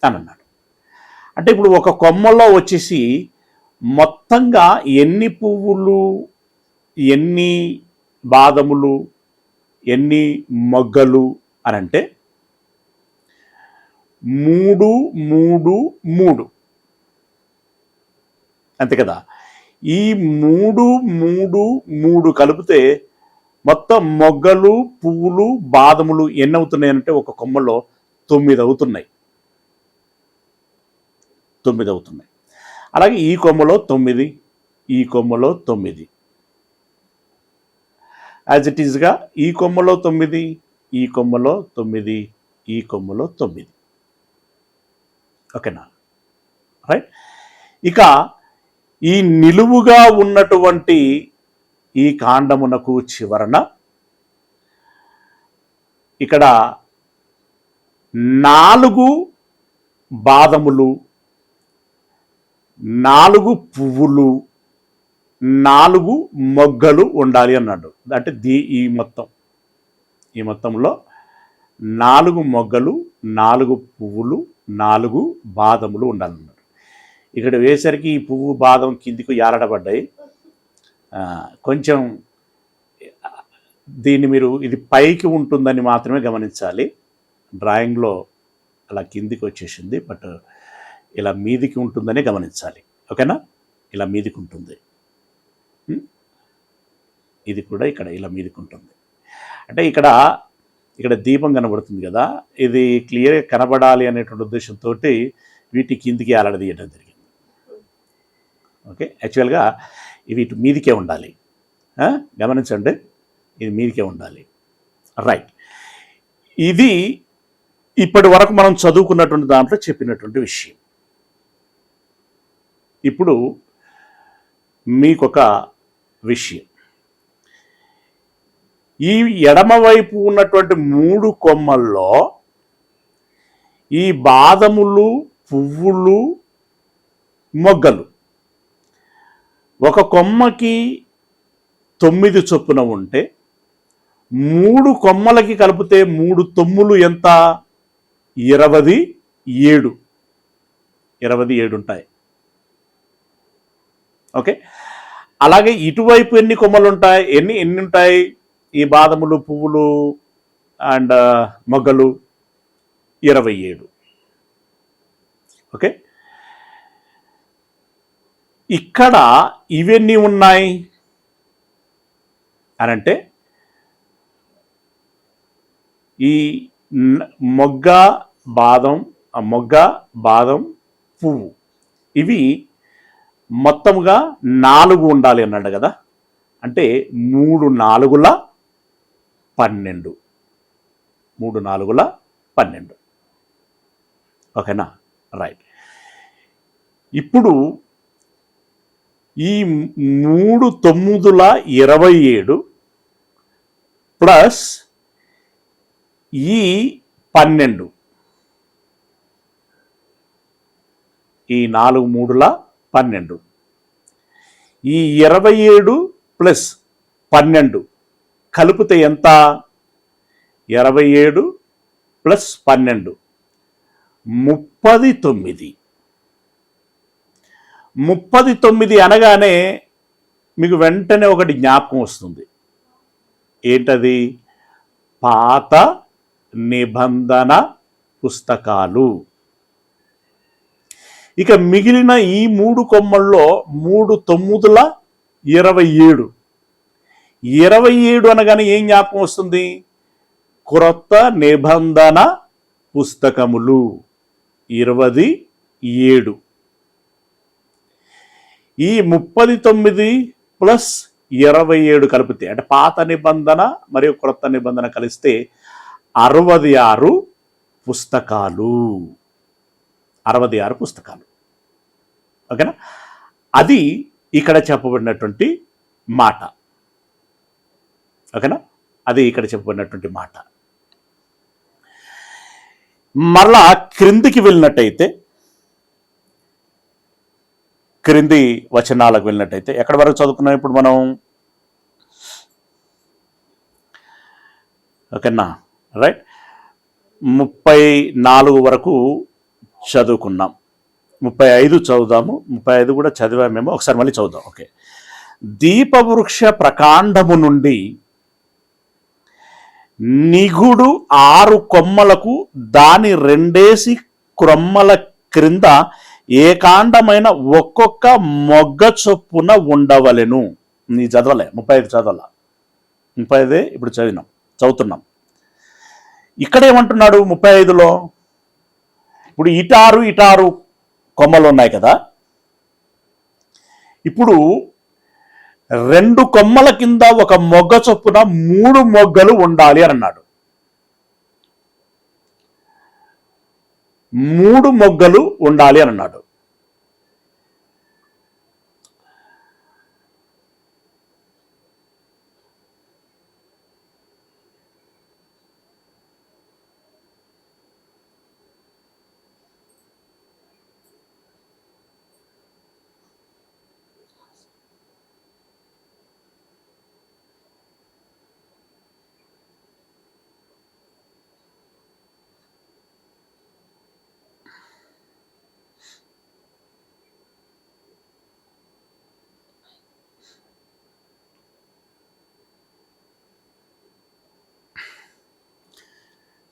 అని అన్నాడు. అంటే ఇప్పుడు ఒక కొమ్మలో వచ్చేసి మొత్తంగా ఎన్ని పువ్వులు, ఎన్ని బాదములు, ఎన్ని మొగ్గలు అని అంటే 3 3 3, అంతే కదా. ఈ 3 3 3 కలిపితే మొత్తం మొగ్గలు, పువ్వులు, బాదములు ఎన్ని అవుతున్నాయంటే ఒక కొమ్మలో 9 అవుతున్నాయి. 9 అవుతున్నాయి. అలాగే ఈ కొమ్మలో 9, ఈ కొమ్మలో 9, యాజ్ ఇట్ ఈజ్గా ఈ కొమ్మలో 9, ఈ కొమ్మలో 9, ఈ కొమ్మలో 9. ఓకేనా? రైట్. ఇక ఈ నిలువుగా ఉన్నటువంటి ఈ కాండమునకు చివరన ఇక్కడ 4 బాదములు, 4 పువ్వులు, 4 మొగ్గలు ఉండాలి అన్నాడు. అంటే ఈ మొత్తంలో 4 మొగ్గలు, 4 పువ్వులు, 4 బాదములు ఉండాలన్నాడు. ఇక్కడ వేసరికి ఈ పువ్వు బాదం కిందికి యాలడబడ్డాయి. కొంచెం దీన్ని మీరు ఇది పైకి ఉంటుందని మాత్రమే గమనించాలి. డ్రాయింగ్లో అలా కిందికి వచ్చేసింది, బట్ ఇలా మీదికి ఉంటుందని గమనించాలి. ఓకేనా? ఇలా మీదికి ఉంటుంది. ఇది కూడా ఇక్కడ ఇలా మీదికి ఉంటుంది. అంటే ఇక్కడ దీపం కనబడుతుంది కదా, ఇది క్లియర్గా కనబడాలి అనేటువంటి ఉద్దేశంతో వీటి కిందికి ఆలడదీయడం జరిగింది. ఓకే, యాక్చువల్గా ఇవి ఇటు మీదికే ఉండాలి. గమనించండి, ఇది మీదికే ఉండాలి. రైట్. ఇది ఇప్పటి వరకు మనం చదువుకున్నటువంటి దాంట్లో చెప్పినటువంటి విషయం. ఇప్పుడు మీకొక విషయం, ఈ ఎడమవైపు ఉన్నటువంటి 3 కొమ్మల్లో ఈ బాదములు, పువ్వులు, మొగ్గలు ఒక కొమ్మకి 9 చొప్పున ఉంటే 3 కొమ్మలకి కలిపితే 3 తొమ్ములు ఎంత? 27. 27 ఉంటాయి. ఓకే, అలాగే ఇటువైపు ఎన్ని కొమ్మలు ఉంటాయి? ఎన్ని ఉంటాయి? ఈ బాదములు, పువ్వులు అండ్ మొగ్గలు 27. ఓకే, ఇక్కడ ఇవన్నీ ఉన్నాయి అనంటే ఈ మొగ్గ, బాదం, పువ్వు ఇవి మొత్తంగా 4 ఉండాలి అన్నాడు కదా. అంటే 3 4 12. 3 4 12. ఓకేనా? రైట్. ఇప్పుడు ఈ 3 9 27 ప్లస్ ఈ 12, ఈ 4 3 12, ఈ 27 ప్లస్ 12 కలిపితే ఎంత? 27 ప్లస్ 12 39. 39 అనగానే మీకు వెంటనే ఒకటి జ్ఞాపకం వస్తుంది. ఏంటది? పాత నిబంధన పుస్తకాలు. ఇక మిగిలిన ఈ 3 కొమ్మల్లో 3 9 27. 27 అనగానే ఏం జ్ఞాపకం వస్తుంది? క్రొత్త నిబంధన పుస్తకములు 27. ఈ 39 ప్లస్ 27 కలిపితే అంటే పాత నిబంధన మరియు క్రొత్త నిబంధన కలిస్తే 66 పుస్తకాలు. 66 పుస్తకాలు. ఓకేనా? అది ఇక్కడ చెప్పబడినటువంటి మాట. ఓకేనా? అది ఇక్కడ చెప్పబడినటువంటి మాట. మరలా క్రిందికి వెళ్ళినట్టయితే, క్రింది వచనాలకు వెళ్ళినట్టయితే ఎక్కడి వరకు చదువుకున్నాం ఇప్పుడు మనం? ఓకేనా? రైట్. 34 వరకు చదువుకున్నాం. 35 చదువుదాము. 35 కూడా చదివామేమో, ఒకసారి మళ్ళీ చదువుదాం. ఓకే. దీపవృక్ష ప్రకాండము నుండి నిగుడు 6 కొమ్మలకు దాని 2 క్రొమ్మల క్రింద ఏకాండమైన ఒక్కొక్క మొగ్గ చొప్పున ఉండవలెను. నీ చదవలే, 35 చదవాల. 35 ఇప్పుడు చదువుతున్నాం. ఇక్కడ ఏమంటున్నాడు 35లో? ఇప్పుడు ఇటారు కొమ్మలు ఉన్నాయి కదా, ఇప్పుడు 2 కొమ్మల కింద ఒక మొగ్గ చొప్పున 3 మొగ్గలు ఉండాలి అని అన్నాడు. 3 మొగ్గలు ఉండాలి అని అన్నాడు.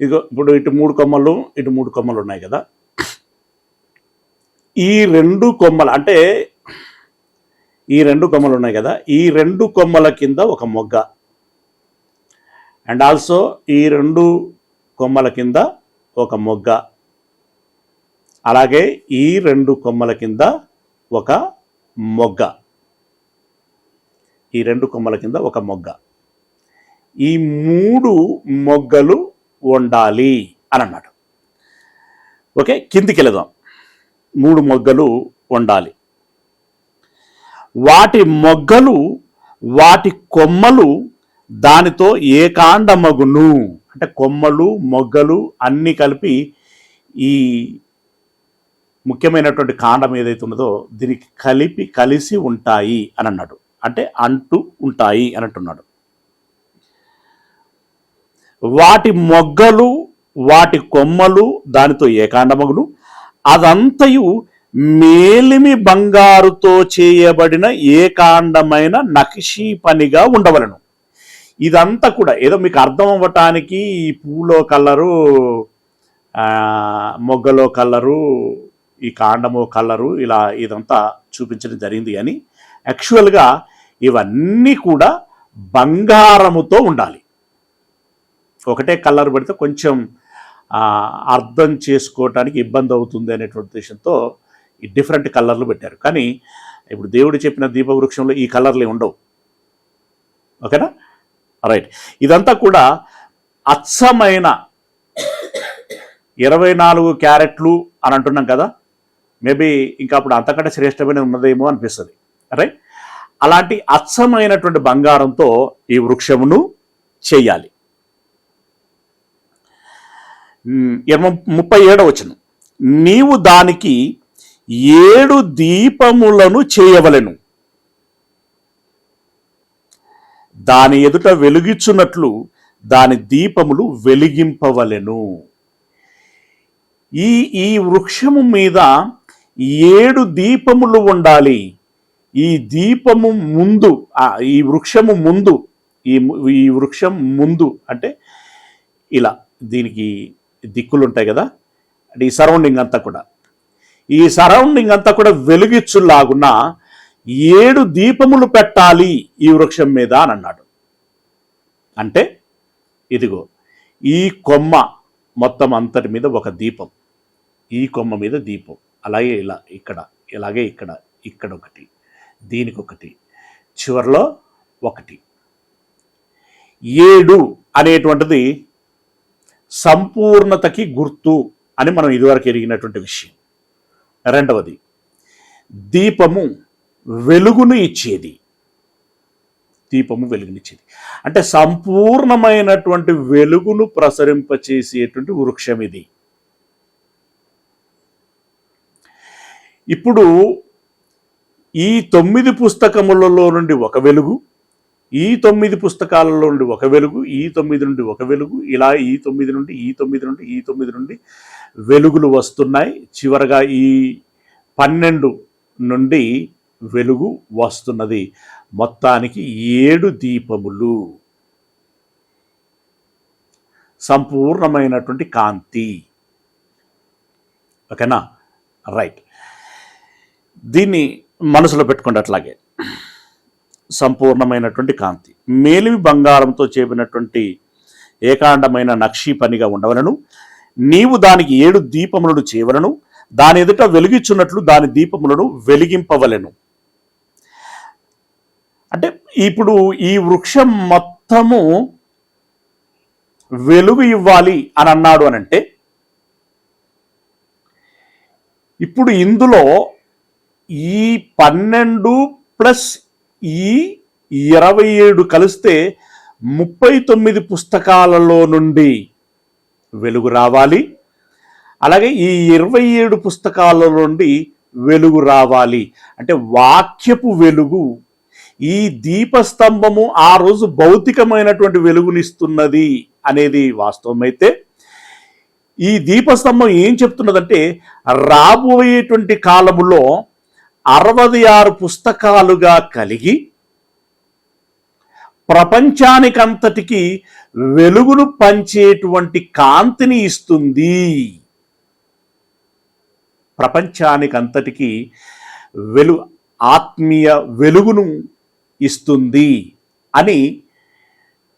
ఇదిగో ఇప్పుడు ఇటు 3 కొమ్మలు, ఇటు 3 కొమ్మలు ఉన్నాయి కదా. ఈ 2 కొమ్మలు అంటే ఈ 2 కొమ్మలు ఉన్నాయి కదా, ఈ 2 కొమ్మల కింద ఒక మొగ్గ, అండ్ ఆల్సో ఈ 2 కొమ్మల కింద ఒక మొగ్గ, అలాగే ఈ 2 కొమ్మల కింద ఒక మొగ్గ, ఈ 2 కొమ్మల కింద ఒక మొగ్గ, ఈ 3 మొగ్గలు ఉండాలి అని అన్నాడు. ఓకే, కిందికి వెళదాం. 3 మొగ్గలు ఉండాలి. వాటి మొగ్గలు, వాటి కొమ్మలు దానితో ఏకాండమగును. అంటే కొమ్మలు, మొగ్గలు అన్నీ కలిపి ఈ ముఖ్యమైనటువంటి కాండం ఏదైతే ఉన్నదో దీనికి కలిసి ఉంటాయి అని అన్నాడు. అంటే అంటూ ఉంటాయి అని అంటున్నాడు. వాటి మొగ్గలు, వాటి కొమ్మలు దానితో ఏకాండమగును, అదంతయు మేలిమి బంగారుతో చేయబడిన ఏకాండమైన నక్షీ పనిగా ఉండవలను. ఇదంతా కూడా ఏదో మీకు అర్థం అవ్వటానికి ఈ పూలో కలరు, మొగ్గలో కలరు, ఈ కాండమో కలరు, ఇలా ఇదంతా చూపించడం జరిగింది. కానీ యాక్చువల్గా ఇవన్నీ కూడా బంగారముతో ఉండాలి. ఒకటే కలర్ పెడితే కొంచెం అర్థం చేసుకోవటానికి ఇబ్బంది అవుతుంది అనేటువంటి ఉద్దేశంతో ఈ డిఫరెంట్ కలర్లు పెట్టారు. కానీ ఇప్పుడు దేవుడు చెప్పిన దీపవృక్షంలో ఈ కలర్లే ఉండవు. ఓకేనా, రైట్. ఇదంతా కూడా అచ్చమైన 24 క్యారెట్లు అని అంటున్నాం కదా. మేబీ ఇంకా అప్పుడు అంతకంటే శ్రేష్టమైన ఉన్నదేమో అనిపిస్తుంది. రైట్, అలాంటి అచ్చమైనటువంటి బంగారంతో ఈ వృక్షమును చేయాలి. 37వ వచనం, నీవు దానికి 7 దీపములను చేయవలెను, దాని ఎదుట వెలుగిచ్చున్నట్లు దాని దీపములు వెలిగింపవలెను. ఈ వృక్షము మీద 7 దీపములు ఉండాలి. ఈ దీపము ముందు, ఈ వృక్షము ముందు, ఈ వృక్షం ముందు అంటే ఇలా దీనికి దిక్కులు ఉంటాయి కదా. అంటే ఈ సరౌండింగ్ అంతా కూడా వెలుగిచ్చులాగున 7 దీపములు పెట్టాలి ఈ వృక్షం మీద అని అన్నాడు. అంటే ఇదిగో ఈ కొమ్మ మొత్తం అంతటి మీద ఒక దీపం, ఈ కొమ్మ మీద దీపం, అలాగే ఇలా ఇక్కడ, ఇలాగే ఇక్కడ ఒకటి, దీనికి ఒకటి, చివరిలో ఒకటి. 7 అనేటువంటిది సంపూర్ణతకి గుర్తు అని మనం ఇదివరకు ఎరిగినటువంటి విషయం. రెండవది, దీపము వెలుగును ఇచ్చేది. అంటే సంపూర్ణమైనటువంటి వెలుగును ప్రసరింపచేసేటువంటి వృక్షం ఇది. ఇప్పుడు ఈ 9 పుస్తకములలో నుండి ఒక వెలుగు, ఈ 9 పుస్తకాలలో నుండి ఒక వెలుగు, ఈ 9 నుండి ఒక వెలుగు, ఇలా ఈ 9 నుండి, ఈ 9 నుండి, ఈ 9 నుండి వెలుగులు వస్తున్నాయి. చివరగా ఈ 12 నుండి వెలుగు వస్తున్నది. మొత్తానికి 7 దీపములు, సంపూర్ణమైనటువంటి కాంతి. ఓకేనా, రైట్. దీన్ని మనసులో పెట్టుకోండి. అట్లాగే సంపూర్ణమైనటువంటి కాంతి, మేలిమి బంగారంతో చేపినటువంటి ఏకాండమైన నక్షీ పనిగా ఉండవలను. నీవు దానికి 7 దీపములను చేయవలను, దాని ఎదుట వెలిగించున్నట్లు దాని దీపములను వెలిగింపవలెను. అంటే ఇప్పుడు ఈ వృక్షం మొత్తము వెలుగు ఇవ్వాలి అని అన్నాడు అని అంటే, ఇప్పుడు ఇందులో ఈ 12 ప్లస్ ఈ 27 కలిస్తే 39 పుస్తకాలలో నుండి వెలుగు రావాలి. అలాగే ఈ 27 పుస్తకాల నుండి వెలుగు రావాలి. అంటే వాక్యపు వెలుగు, ఈ దీపస్తంభము ఆ రోజు భౌతికమైనటువంటి వెలుగునిస్తున్నది అనేది వాస్తవమైతే, ఈ దీపస్తంభం ఏం చెప్తున్నదంటే రాబోయేటువంటి కాలములో 66 పుస్తకాలుగా కలిగి ప్రపంచానికంతటికి వెలుగును పంచేటువంటి కాంతిని ఇస్తుంది. ప్రపంచానికంతటికి ఆత్మీయ వెలుగును ఇస్తుంది అని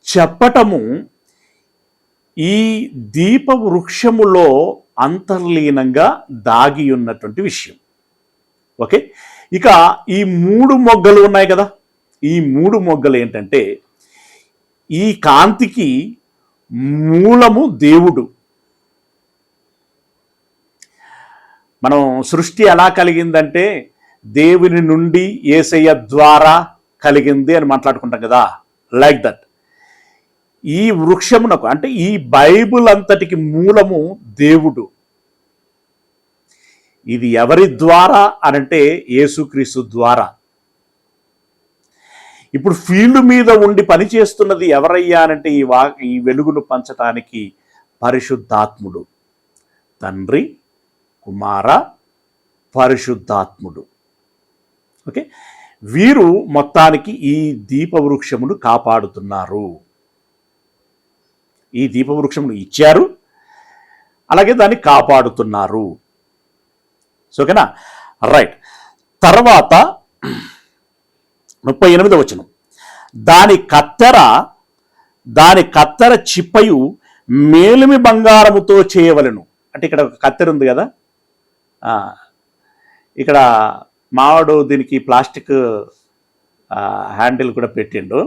చెప్పటము ఈ దీప వృక్షములో అంతర్లీనంగా దాగి ఉన్నటువంటి విషయం. ఓకే, ఇక ఈ 3 మొగ్గలు ఉన్నాయి కదా, ఈ 3 మొగ్గలు ఏంటంటే, ఈ కాంతికి మూలము దేవుడు. మనం సృష్టి ఎలా కలిగిందంటే దేవుని నుండి యేసయ్య ద్వారా కలిగింది అని మాట్లాడుకుంటాం కదా, లైక్ దట్ ఈ వృక్షమునకు అంటే ఈ బైబిల్ అంతటికి మూలము దేవుడు. ఇది ఎవరి ద్వారా అనంటే యేసుక్రీస్తు ద్వారా. ఇప్పుడు ఫీల్డ్ మీద ఉండి పనిచేస్తున్నది ఎవరయ్యా అనంటే ఈ వెలుగును పంచటానికి పరిశుద్ధాత్ముడు, తండ్రి, కుమార, పరిశుద్ధాత్ముడు. ఓకే, వీరు మొత్తానికి ఈ దీపవృక్షమును కాపాడుతున్నారు. ఈ దీపవృక్షమును ఇచ్చారు, అలాగే దాన్ని కాపాడుతున్నారు. ఓకేనా, రైట్. తర్వాత 38వ వచనం, దాని కత్తెర చిప్పయు మేలిమి బంగారముతో చేయవలెను. అంటే ఇక్కడ ఒక కత్తెర ఉంది కదా, ఇక్కడ మావాడు దీనికి ప్లాస్టిక్ హ్యాండిల్ కూడా పెట్టిండు.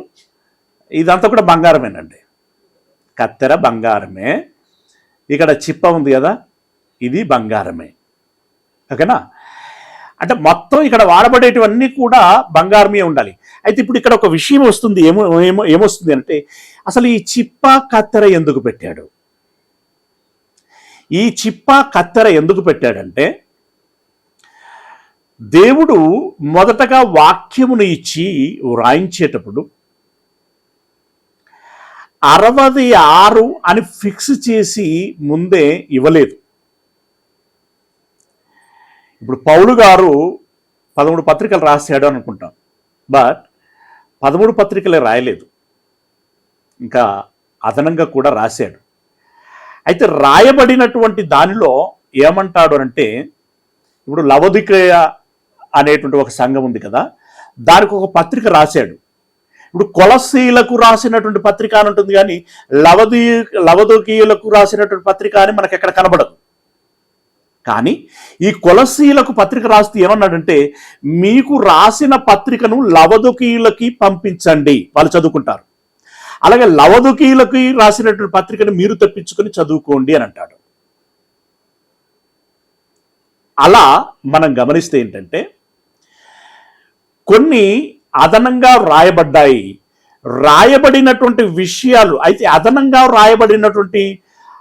ఇదంతా కూడా బంగారమేనండి, కత్తెర బంగారమే. ఇక్కడ చిప్ప ఉంది కదా, ఇది బంగారమే. ఓకేనా, అంటే మొత్తం ఇక్కడ వాడబడేటివన్నీ కూడా బంగారమే ఉండాలి. అయితే ఇప్పుడు ఇక్కడ ఒక విషయం వస్తుంది, ఏమొస్తుంది అంటే, అసలు ఈ చిప్ప కత్తెర ఎందుకు పెట్టాడు? ఈ చిప్ప కత్తెర ఎందుకు పెట్టాడంటే, దేవుడు మొదటగా వాక్యమును ఇచ్చి వ్రాయించేటప్పుడు 66 అని ఫిక్స్ చేసి ముందే ఇవ్వలేదు. ఇప్పుడు పౌలు గారు 13 పత్రికలు రాశాడు అనుకుంటాం, బట్ 13 పత్రికలే రాయలేదు, ఇంకా అదనంగా కూడా రాశాడు. అయితే రాయబడినటువంటి దానిలో ఏమంటాడు అంటే, ఇప్పుడు లవొదికయ అనేటువంటి ఒక సంఘం ఉంది కదా, దానికి ఒక పత్రిక రాశాడు. ఇప్పుడు కొలస్సీలకు రాసినటువంటి పత్రిక అని ఉంటుంది, కానీ లవొదికీయులకు రాసినటువంటి పత్రిక అని మనకు ఎక్కడ కనబడదు. కానీ ఈ కొలస్సీలకు పత్రిక రాస్తే ఏమన్నాడంటే, మీకు రాసిన పత్రికను లవొదికీయులకి పంపించండి, వాళ్ళు చదువుకుంటారు. అలాగే లవొదికీయులకి రాసినటువంటి పత్రికను మీరు తెప్పించుకొని చదువుకోండి అని అంటాడు. అలా మనం గమనిస్తే ఏంటంటే, కొన్ని అదనంగా రాయబడ్డాయి, రాయబడినటువంటి విషయాలు అయితే అదనంగా రాయబడినటువంటి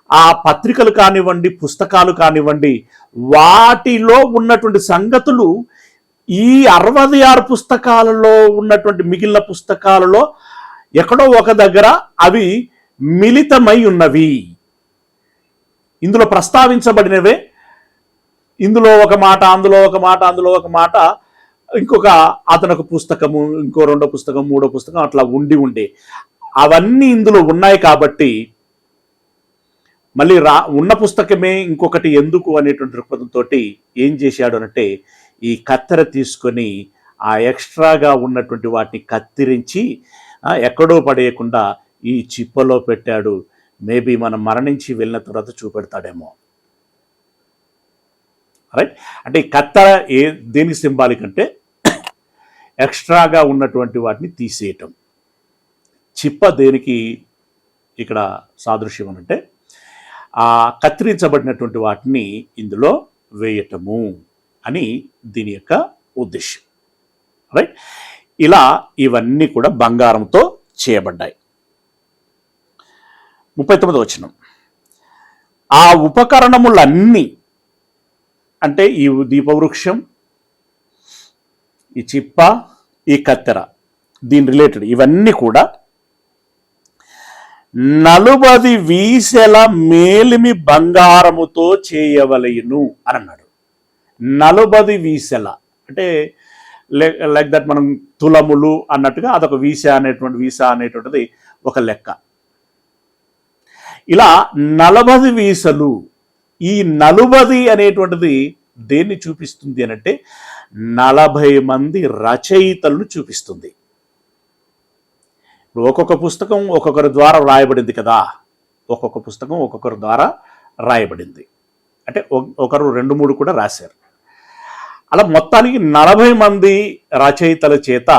ఆ పత్రికలు కానివ్వండి, పుస్తకాలు కానివ్వండి, వాటిలో ఉన్నటువంటి సంగతులు ఈ 66 పుస్తకాలలో ఉన్నటువంటి మిగిలిన పుస్తకాలలో ఎక్కడో ఒక దగ్గర అవి మిళితమై ఉన్నవి, ఇందులో ప్రస్తావించబడినవే. ఇందులో ఒక మాట, అందులో ఒక మాట, అందులో ఒక మాట, ఇంకొక అతనొక పుస్తకము, ఇంకో 2వ పుస్తకం, 3వ పుస్తకం, అట్లా ఉండి అవన్నీ ఇందులో ఉన్నాయి. కాబట్టి మళ్ళీ ఉన్న పుస్తకమే ఇంకొకటి ఎందుకు అనేటువంటి దృక్పథంతో ఏం చేశాడు అంటే, ఈ కత్తెర తీసుకొని ఆ ఎక్స్ట్రాగా ఉన్నటువంటి వాటిని కత్తిరించి ఎక్కడో పడేయకుండా ఈ చిప్పలో పెట్టాడు. మేబీ మనం మరణించి వెళ్ళిన తర్వాత చూపెడతాడేమో. రైట్, అంటే ఈ కత్తెర దేనికి సింబాలిక్ అంటే, ఎక్స్ట్రాగా ఉన్నటువంటి వాటిని తీసేయటం. చిప్ప దేనికి ఇక్కడ సాదృశ్యం అంటే ఆ కత్తిరించబడినటువంటి వాటిని ఇందులో వేయటము అని దీని యొక్క ఉద్దేశం. రైట్, ఇలా ఇవన్నీ కూడా బంగారంతో చేయబడ్డాయి. 39వ వచనం, ఆ ఉపకరణములన్నీ అంటే ఈ దీపవృక్షం, ఈ చిప్ప, ఈ కత్తెర, దీని రిలేటెడ్ ఇవన్నీ కూడా 40 వీసెల మేలిమి బంగారముతో చేయవలయును అని అన్నాడు. 40 వీసెల అంటే లైక్ దట్ మనం తులములు అన్నట్టుగా అదొక వీసా అనేటువంటిది ఒక లెక్క. ఇలా 40 వీసలు. ఈ 40 అనేటువంటిది దేన్ని చూపిస్తుంది అనంటే 40 మంది రచయితలను చూపిస్తుంది. ఒక్కొక్క పుస్తకం ఒక్కొక్కరి ద్వారా రాయబడింది కదా, ఒక్కొక్క పుస్తకం ఒక్కొక్కరి ద్వారా రాయబడింది. అంటే ఒకరు 2-3 కూడా రాశారు. అలా మొత్తానికి 40 మంది రచయితల చేత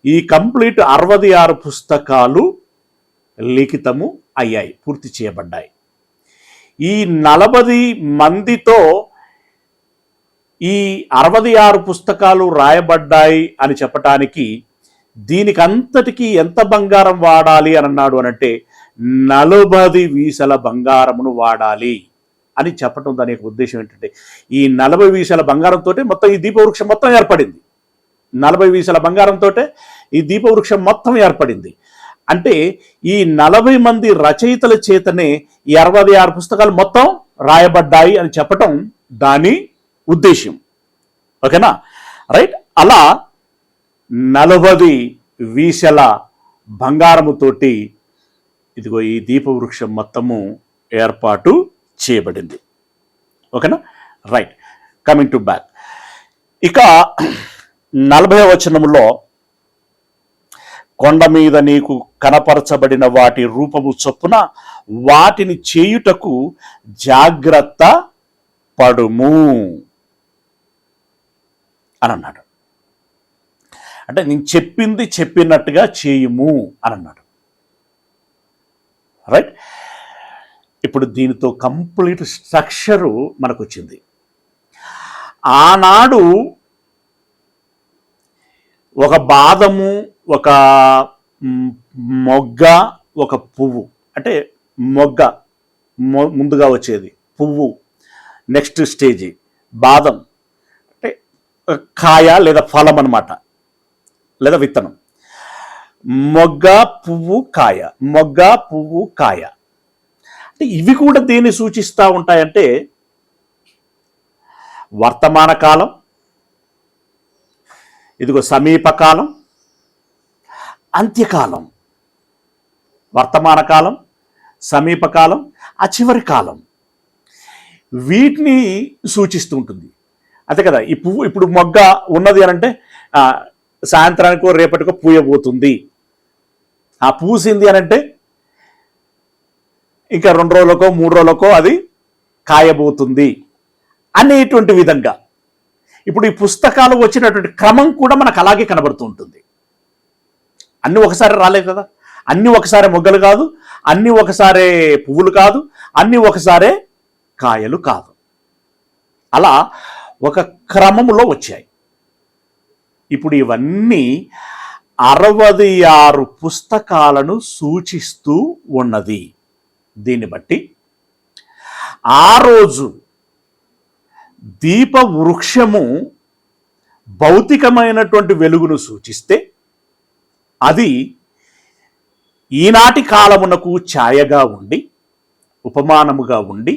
ఈ కంప్లీట్ 66 పుస్తకాలు లిఖితము అయ్యాయి, పూర్తి చేయబడ్డాయి. ఈ 40 మందితో ఈ 66 పుస్తకాలు రాయబడ్డాయి అని చెప్పటానికి దీనికంతటికీ ఎంత బంగారం వాడాలి అని అన్నాడు అనంటే 40 వీసల బంగారమును వాడాలి అని చెప్పటం. దాని యొక్క ఉద్దేశం ఏంటంటే ఈ 40 వీసల బంగారంతో మొత్తం ఈ దీపవృక్షం మొత్తం ఏర్పడింది. 40 వీసల బంగారంతో ఈ దీపవృక్షం మొత్తం ఏర్పడింది. అంటే ఈ 40 మంది రచయితల చేతనే ఈ 66 పుస్తకాలు మొత్తం రాయబడ్డాయి అని చెప్పటం దాని ఉద్దేశం. ఓకేనా, రైట్. అలా 40 వీసల బంగారముతోటి ఇదిగో ఈ దీపవృక్షం మొత్తము ఏర్పాటు చేయబడింది. ఓకేనా, రైట్. Coming to back. ఇక 40వ వచనములో కొండ మీద నీకు కనపరచబడిన వాటి రూపము చొప్పున వాటిని చేయుటకు జాగ్రత్త పడుము అని అన్నాడు. అంటే నేను చెప్పింది చెప్పినట్టుగా చేయుము అని అన్నాడు. రైట్. ఇప్పుడు దీనితో కంప్లీట్ స్ట్రక్చరు మనకు వచ్చింది. ఆనాడు ఒక బాదము, ఒక మొగ్గ, ఒక పువ్వు, అంటే మొగ్గ ముందుగా వచ్చేది, పువ్వు నెక్స్ట్ స్టేజీ, బాదం అంటే కాయ లేదా ఫలం అన్నమాట, లేదా విత్తనం. మొగ్గ, పువ్వు, కాయ, మొగ్గ, పువ్వు, కాయ. అంటే ఇవి కూడా దేన్ని సూచిస్తూ ఉంటాయంటే వర్తమాన కాలం, ఇదిగో సమీపకాలం, అంత్యకాలం. వర్తమాన కాలం, సమీపకాలం, ఆ చివరి కాలం, వీటిని సూచిస్తూ ఉంటుంది. అంతే కదా. ఈ పువ్వు ఇప్పుడు మొగ్గ ఉన్నది అని అంటే సాయంత్రానికో రేపటికో పూయబోతుంది. ఆ పూసింది అని అంటే ఇంకా 2 రోజులకో 3 రోజులకో అది కాయబోతుంది అనేటువంటి విధంగా. ఇప్పుడు ఈ పుస్తకాలు వచ్చినటువంటి క్రమం కూడా మనకు అలాగే కనబడుతూ ఉంటుంది. అన్నీ ఒకసారి రాలేదు కదా, అన్నీ ఒకసారి మొగ్గలు కాదు, అన్నీ ఒకసారి పువ్వులు కాదు, అన్నీ ఒకసారే కాయలు కాదు. అలా ఒక క్రమములో వచ్చాయి. ఇప్పుడు ఇవన్నీ 66 పుస్తకాలను సూచిస్తూ ఉన్నది. దీన్ని బట్టి ఆ రోజు దీప వృక్షము భౌతికమైనటువంటి వెలుగును సూచిస్తే అది ఈనాటి కాలమునకు ఛాయగా ఉండి, ఉపమానముగా ఉండి,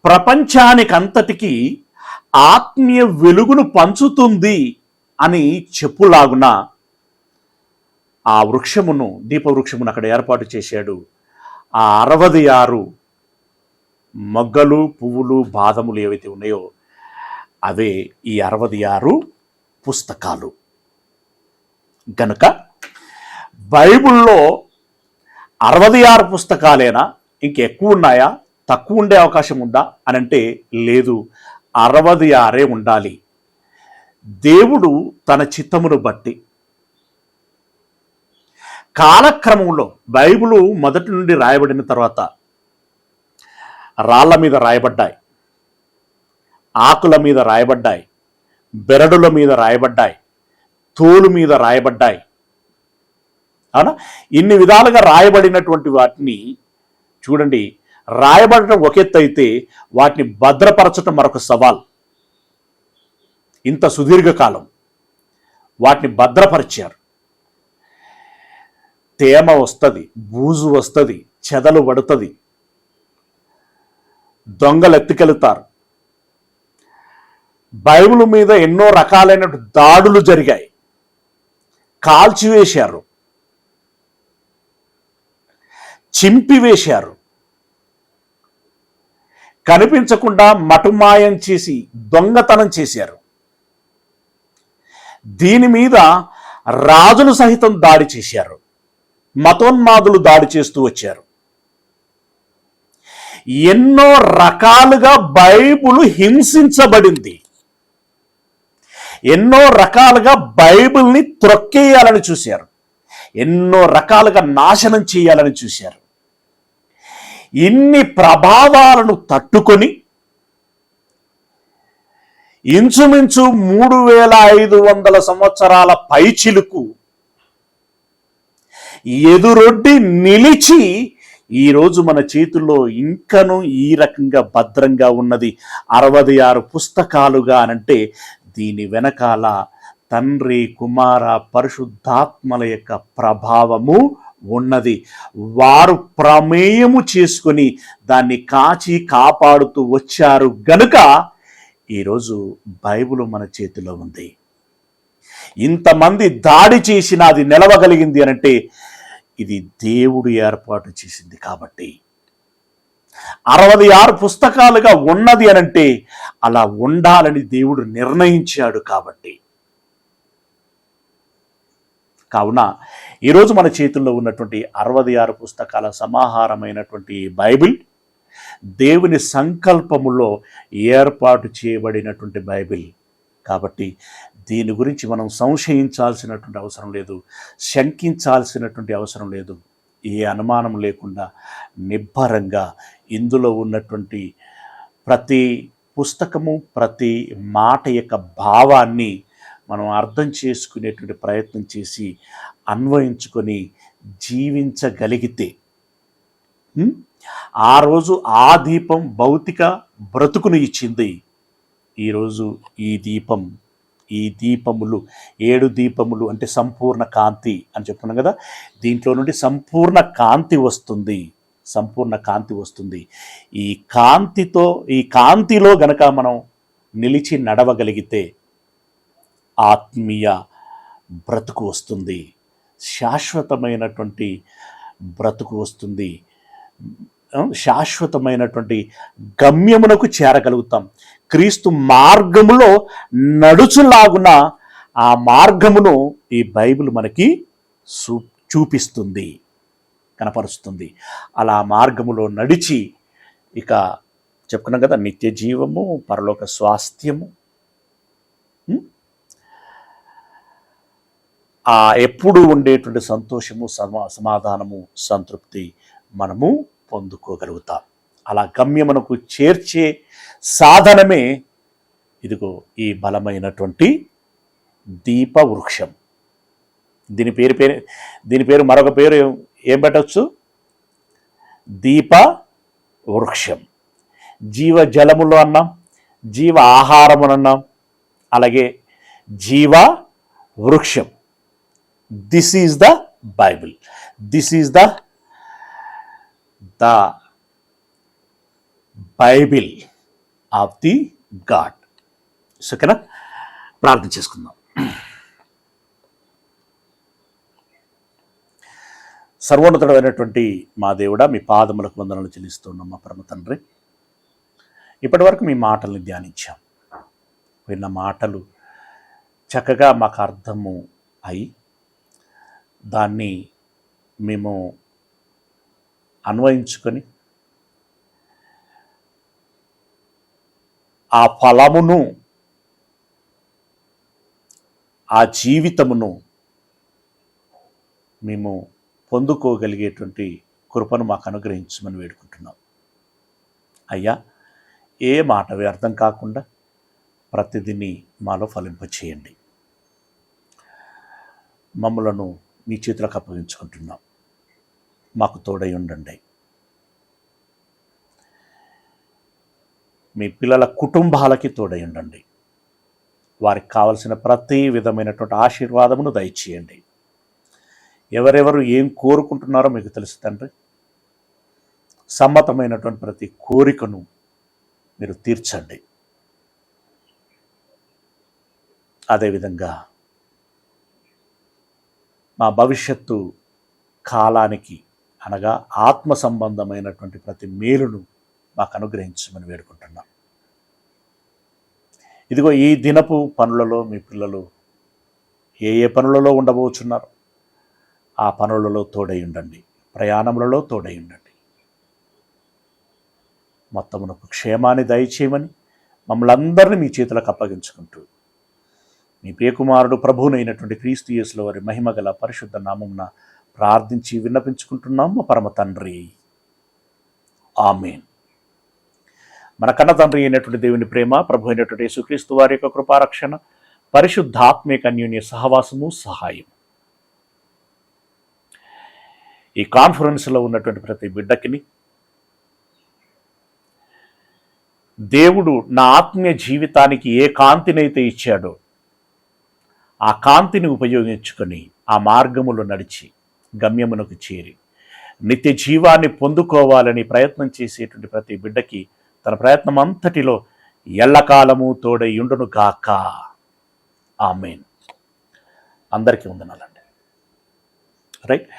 ప్రపంచానికంతటికీ ఆత్మీయ వెలుగును పంచుతుంది అని చెప్పులాగున ఆ వృక్షమును, దీపవృక్షమును అక్కడ ఏర్పాటు చేశాడు. ఆ 66 మొగ్గలు, పువ్వులు, బాదములు ఏవైతే ఉన్నాయో అవే ఈ 66 పుస్తకాలు. గనుక బైబిల్లో 66 పుస్తకాలేనా, ఇంకెక్కువ ఉన్నాయా, తక్కువ ఉండే అవకాశం ఉందా అని అంటే లేదు, 66 ఉండాలి. దేవుడు తన చిత్తమును బట్టి కాలక్రమంలో బైబిలు మొదటి నుండి రాయబడిన తర్వాత రాళ్ల మీద రాయబడ్డాయి, ఆకుల మీద రాయబడ్డాయి, బెరడుల మీద రాయబడ్డాయి, తోలు మీద రాయబడ్డాయి. అవునా? ఇన్ని విధాలుగా రాయబడినటువంటి వాటిని చూడండి, రాయబడటం ఒక ఎత్తు అయితే వాటిని భద్రపరచటం మరొక సవాల్. ఇంత సుదీర్ఘకాలం వాటిని భద్రపరిచారు. తేమ వస్తుంది, బూజు వస్తుంది, చెదలు పడుతుంది, దొంగలు ఎత్తుకెళ్తారు. బైబిల్ మీద ఎన్నో రకాలైన దాడులు జరిగాయి, కాల్చివేశారు, చింపివేశారు, కనిపించకుండా మటుమాయం చేసి దొంగతనం చేశారు. దీని మీద రాజులు సహితం దాడి చేశారు, మతోన్మాదులు దాడి చేస్తూ వచ్చారు. ఎన్నో రకాలుగా బైబిల్ హింసించబడింది. ఎన్నో రకాలుగా బైబిల్ని త్రొక్కేయాలని చూశారు, ఎన్నో రకాలుగా నాశనం చేయాలని చూశారు. ఇన్ని ప్రభావాలను తట్టుకొని ఇంచుమించు 3500 సంవత్సరాల పైచిలుకు ఎదురొడ్డి నిలిచి ఈరోజు మన చేతుల్లో ఇంకను ఈ రకంగా భద్రంగా ఉన్నది 66 పుస్తకాలుగా అనంటే దీని వెనకాల తండ్రి, కుమార, పరిశుద్ధాత్మల యొక్క ప్రభావము ఉన్నది. వారు ప్రమేయము చేసుకొని దాన్ని కాచి కాపాడుతూ వచ్చారు గనుక ఈరోజు బైబిల్ మన చేతిలో ఉంది. ఇంతమంది దాడి చేసిన అది నిలవగలిగింది అనంటే ఇది దేవుడు ఏర్పాటు చేసింది కాబట్టి. 66 పుస్తకాలుగా ఉన్నది అనంటే అలా ఉండాలని దేవుడు నిర్ణయించాడు కాబట్టి. కావున ఈరోజు మన చేతుల్లో ఉన్నటువంటి 66 పుస్తకాల సమాహారమైనటువంటి బైబిల్ దేవుని సంకల్పములో ఏర్పాటు చేయబడినటువంటి బైబిల్ కాబట్టి దీని గురించి మనం సంశయించాల్సినటువంటి అవసరం లేదు, శంకించాల్సినటువంటి అవసరం లేదు. ఏ అనుమానం లేకుండా నిబ్బరంగా ఇందులో ఉన్నటువంటి ప్రతి పుస్తకము, ప్రతి మాట యొక్క భావాన్ని మనం అర్థం చేసుకునేటువంటి ప్రయత్నం చేసి అన్వయించుకొని జీవించగలిగితే ఆ రోజు ఆ దీపం భౌతిక బ్రతుకును ఇచ్చింది. ఈరోజు ఈ దీపములు 7 దీపములు అంటే సంపూర్ణ కాంతి అని చెప్తున్నాం కదా, దీంట్లో నుండి సంపూర్ణ కాంతి వస్తుంది, సంపూర్ణ కాంతి వస్తుంది. ఈ కాంతిలో గనక మనం నిలిచి నడవగలిగితే ఆత్మీయ బ్రతుకు వస్తుంది, శాశ్వతమైనటువంటి బ్రతుకు వస్తుంది, శాశ్వతమైనటువంటి గమ్యమునకు చేరగలుగుతాం. క్రీస్తు మార్గములో నడుచులాగున ఆ మార్గమును ఈ బైబిల్ మనకి చూపిస్తుంది, కనపరుస్తుంది. అలా మార్గములో నడిచి ఇక చెప్పుకున్నాం కదా, నిత్య జీవము, పరలోక స్వాస్థ్యము, ఆ ఎప్పుడు ఉండేటువంటి సంతోషము, సమాధానము, సంతృప్తి మనము పొందుకోగలుగుతాం. అలా గమ్యమునకు చేర్చే సాధనమే ఇదిగో ఈ బలమైనటువంటి దీప వృక్షం. దీని పేరు మరొక పేరు ఏం పెట్టవచ్చు? దీప వృక్షం. జీవ జలములు అన్నాం, జీవ ఆహారములు అన్నాం, అలాగే జీవ వృక్షం. This is the Bible, this is the Bible of the God. ఓకేనా? ప్రార్థన చేసుకుందాం. సర్వోన్నతుడైనటువంటి మా దేవుడా, మీ పాదములకు వందనాలు చెల్లిస్తున్నాం మా పరమ తండ్రి. ఇప్పటి వరకు మీ మాటల్ని ధ్యానించాం. విన్న మాటలు చక్కగా మాకు అర్థము అయి దాన్ని మేము అన్వయించుకొని ఆ ఫలమును ఆ జీవితమును మేము పొందుకోగలిగేటువంటి కృపను మాకు అనుగ్రహించమని వేడుకుంటున్నాం. అయ్యా, ఏ మాట వ్యర్థం కాకుండా ప్రతిదిని మాలో ఫలింపచేయండి. మమ్మలను మీ చేతులకు అప్పగించుకుంటున్నాం. మాకు తోడై ఉండండి. మీ పిల్లల కుటుంబాలకి తోడై ఉండండి. వారికి కావలసిన ప్రతి విధమైనటువంటి ఆశీర్వాదమును దయచేయండి. ఎవరెవరు ఏం కోరుకుంటున్నారో మీకు తెలుసు తండ్రి. సమ్మతమైనటువంటి ప్రతి కోరికను మీరు తీర్చండి. అదేవిధంగా మా భవిష్యత్తు కాలానికి అనగా ఆత్మ సంబంధమైనటువంటి ప్రతి మేలును మాకు అనుగ్రహించమని వేడుకుంటున్నాం. ఇదిగో ఈ దినపు పనులలో మీ పిల్లలు ఏ ఏ పనులలో ఉండబోచున్నారు, ఆ పనులలో తోడై ఉండండి. ప్రయాణములలో తోడై ఉండండి. మొత్తమునకు క్షేమాన్ని దయచేయమని మమ్మల్ని అందరినీ మీ చేతులకు అప్పగించుకుంటూ మీ ప్రియకుమారుడు ప్రభువునైనటువంటి క్రీస్తు యేసుల వారి మహిమగల పరిశుద్ధ నామమున ప్రార్థించి విన్నపించుకుంటున్నాము పరమ తండ్రి. ఆమేన్. మన కన్న తండ్రి అయినటువంటి దేవుని ప్రేమ, ప్రభు అయినటువంటి యేసుక్రీస్తు వారి యొక్క కృపారక్షణ, పరిశుద్ధాత్మిక అన్యోన్య సహవాసము, సహాయం ఈ కాన్ఫరెన్స్లో ఉన్నటువంటి ప్రతి బిడ్డకిని దేవుడు నా ఆత్మీయ జీవితానికి ఏ కాంతినైతే ఇచ్చాడో ఆ కాంతిని ఉపయోగించుకొని ఆ మార్గములో నడిచి గమ్యమునకు చేరి నిత్య జీవాన్ని పొందుకోవాలని ప్రయత్నం చేసేటువంటి ప్రతి బిడ్డకి తన ప్రయత్నం అంతటిలో ఎల్లకాలము తోడై ఉండును గాక. ఆమేన్. అందరికీ వందనాలండి. రైట్.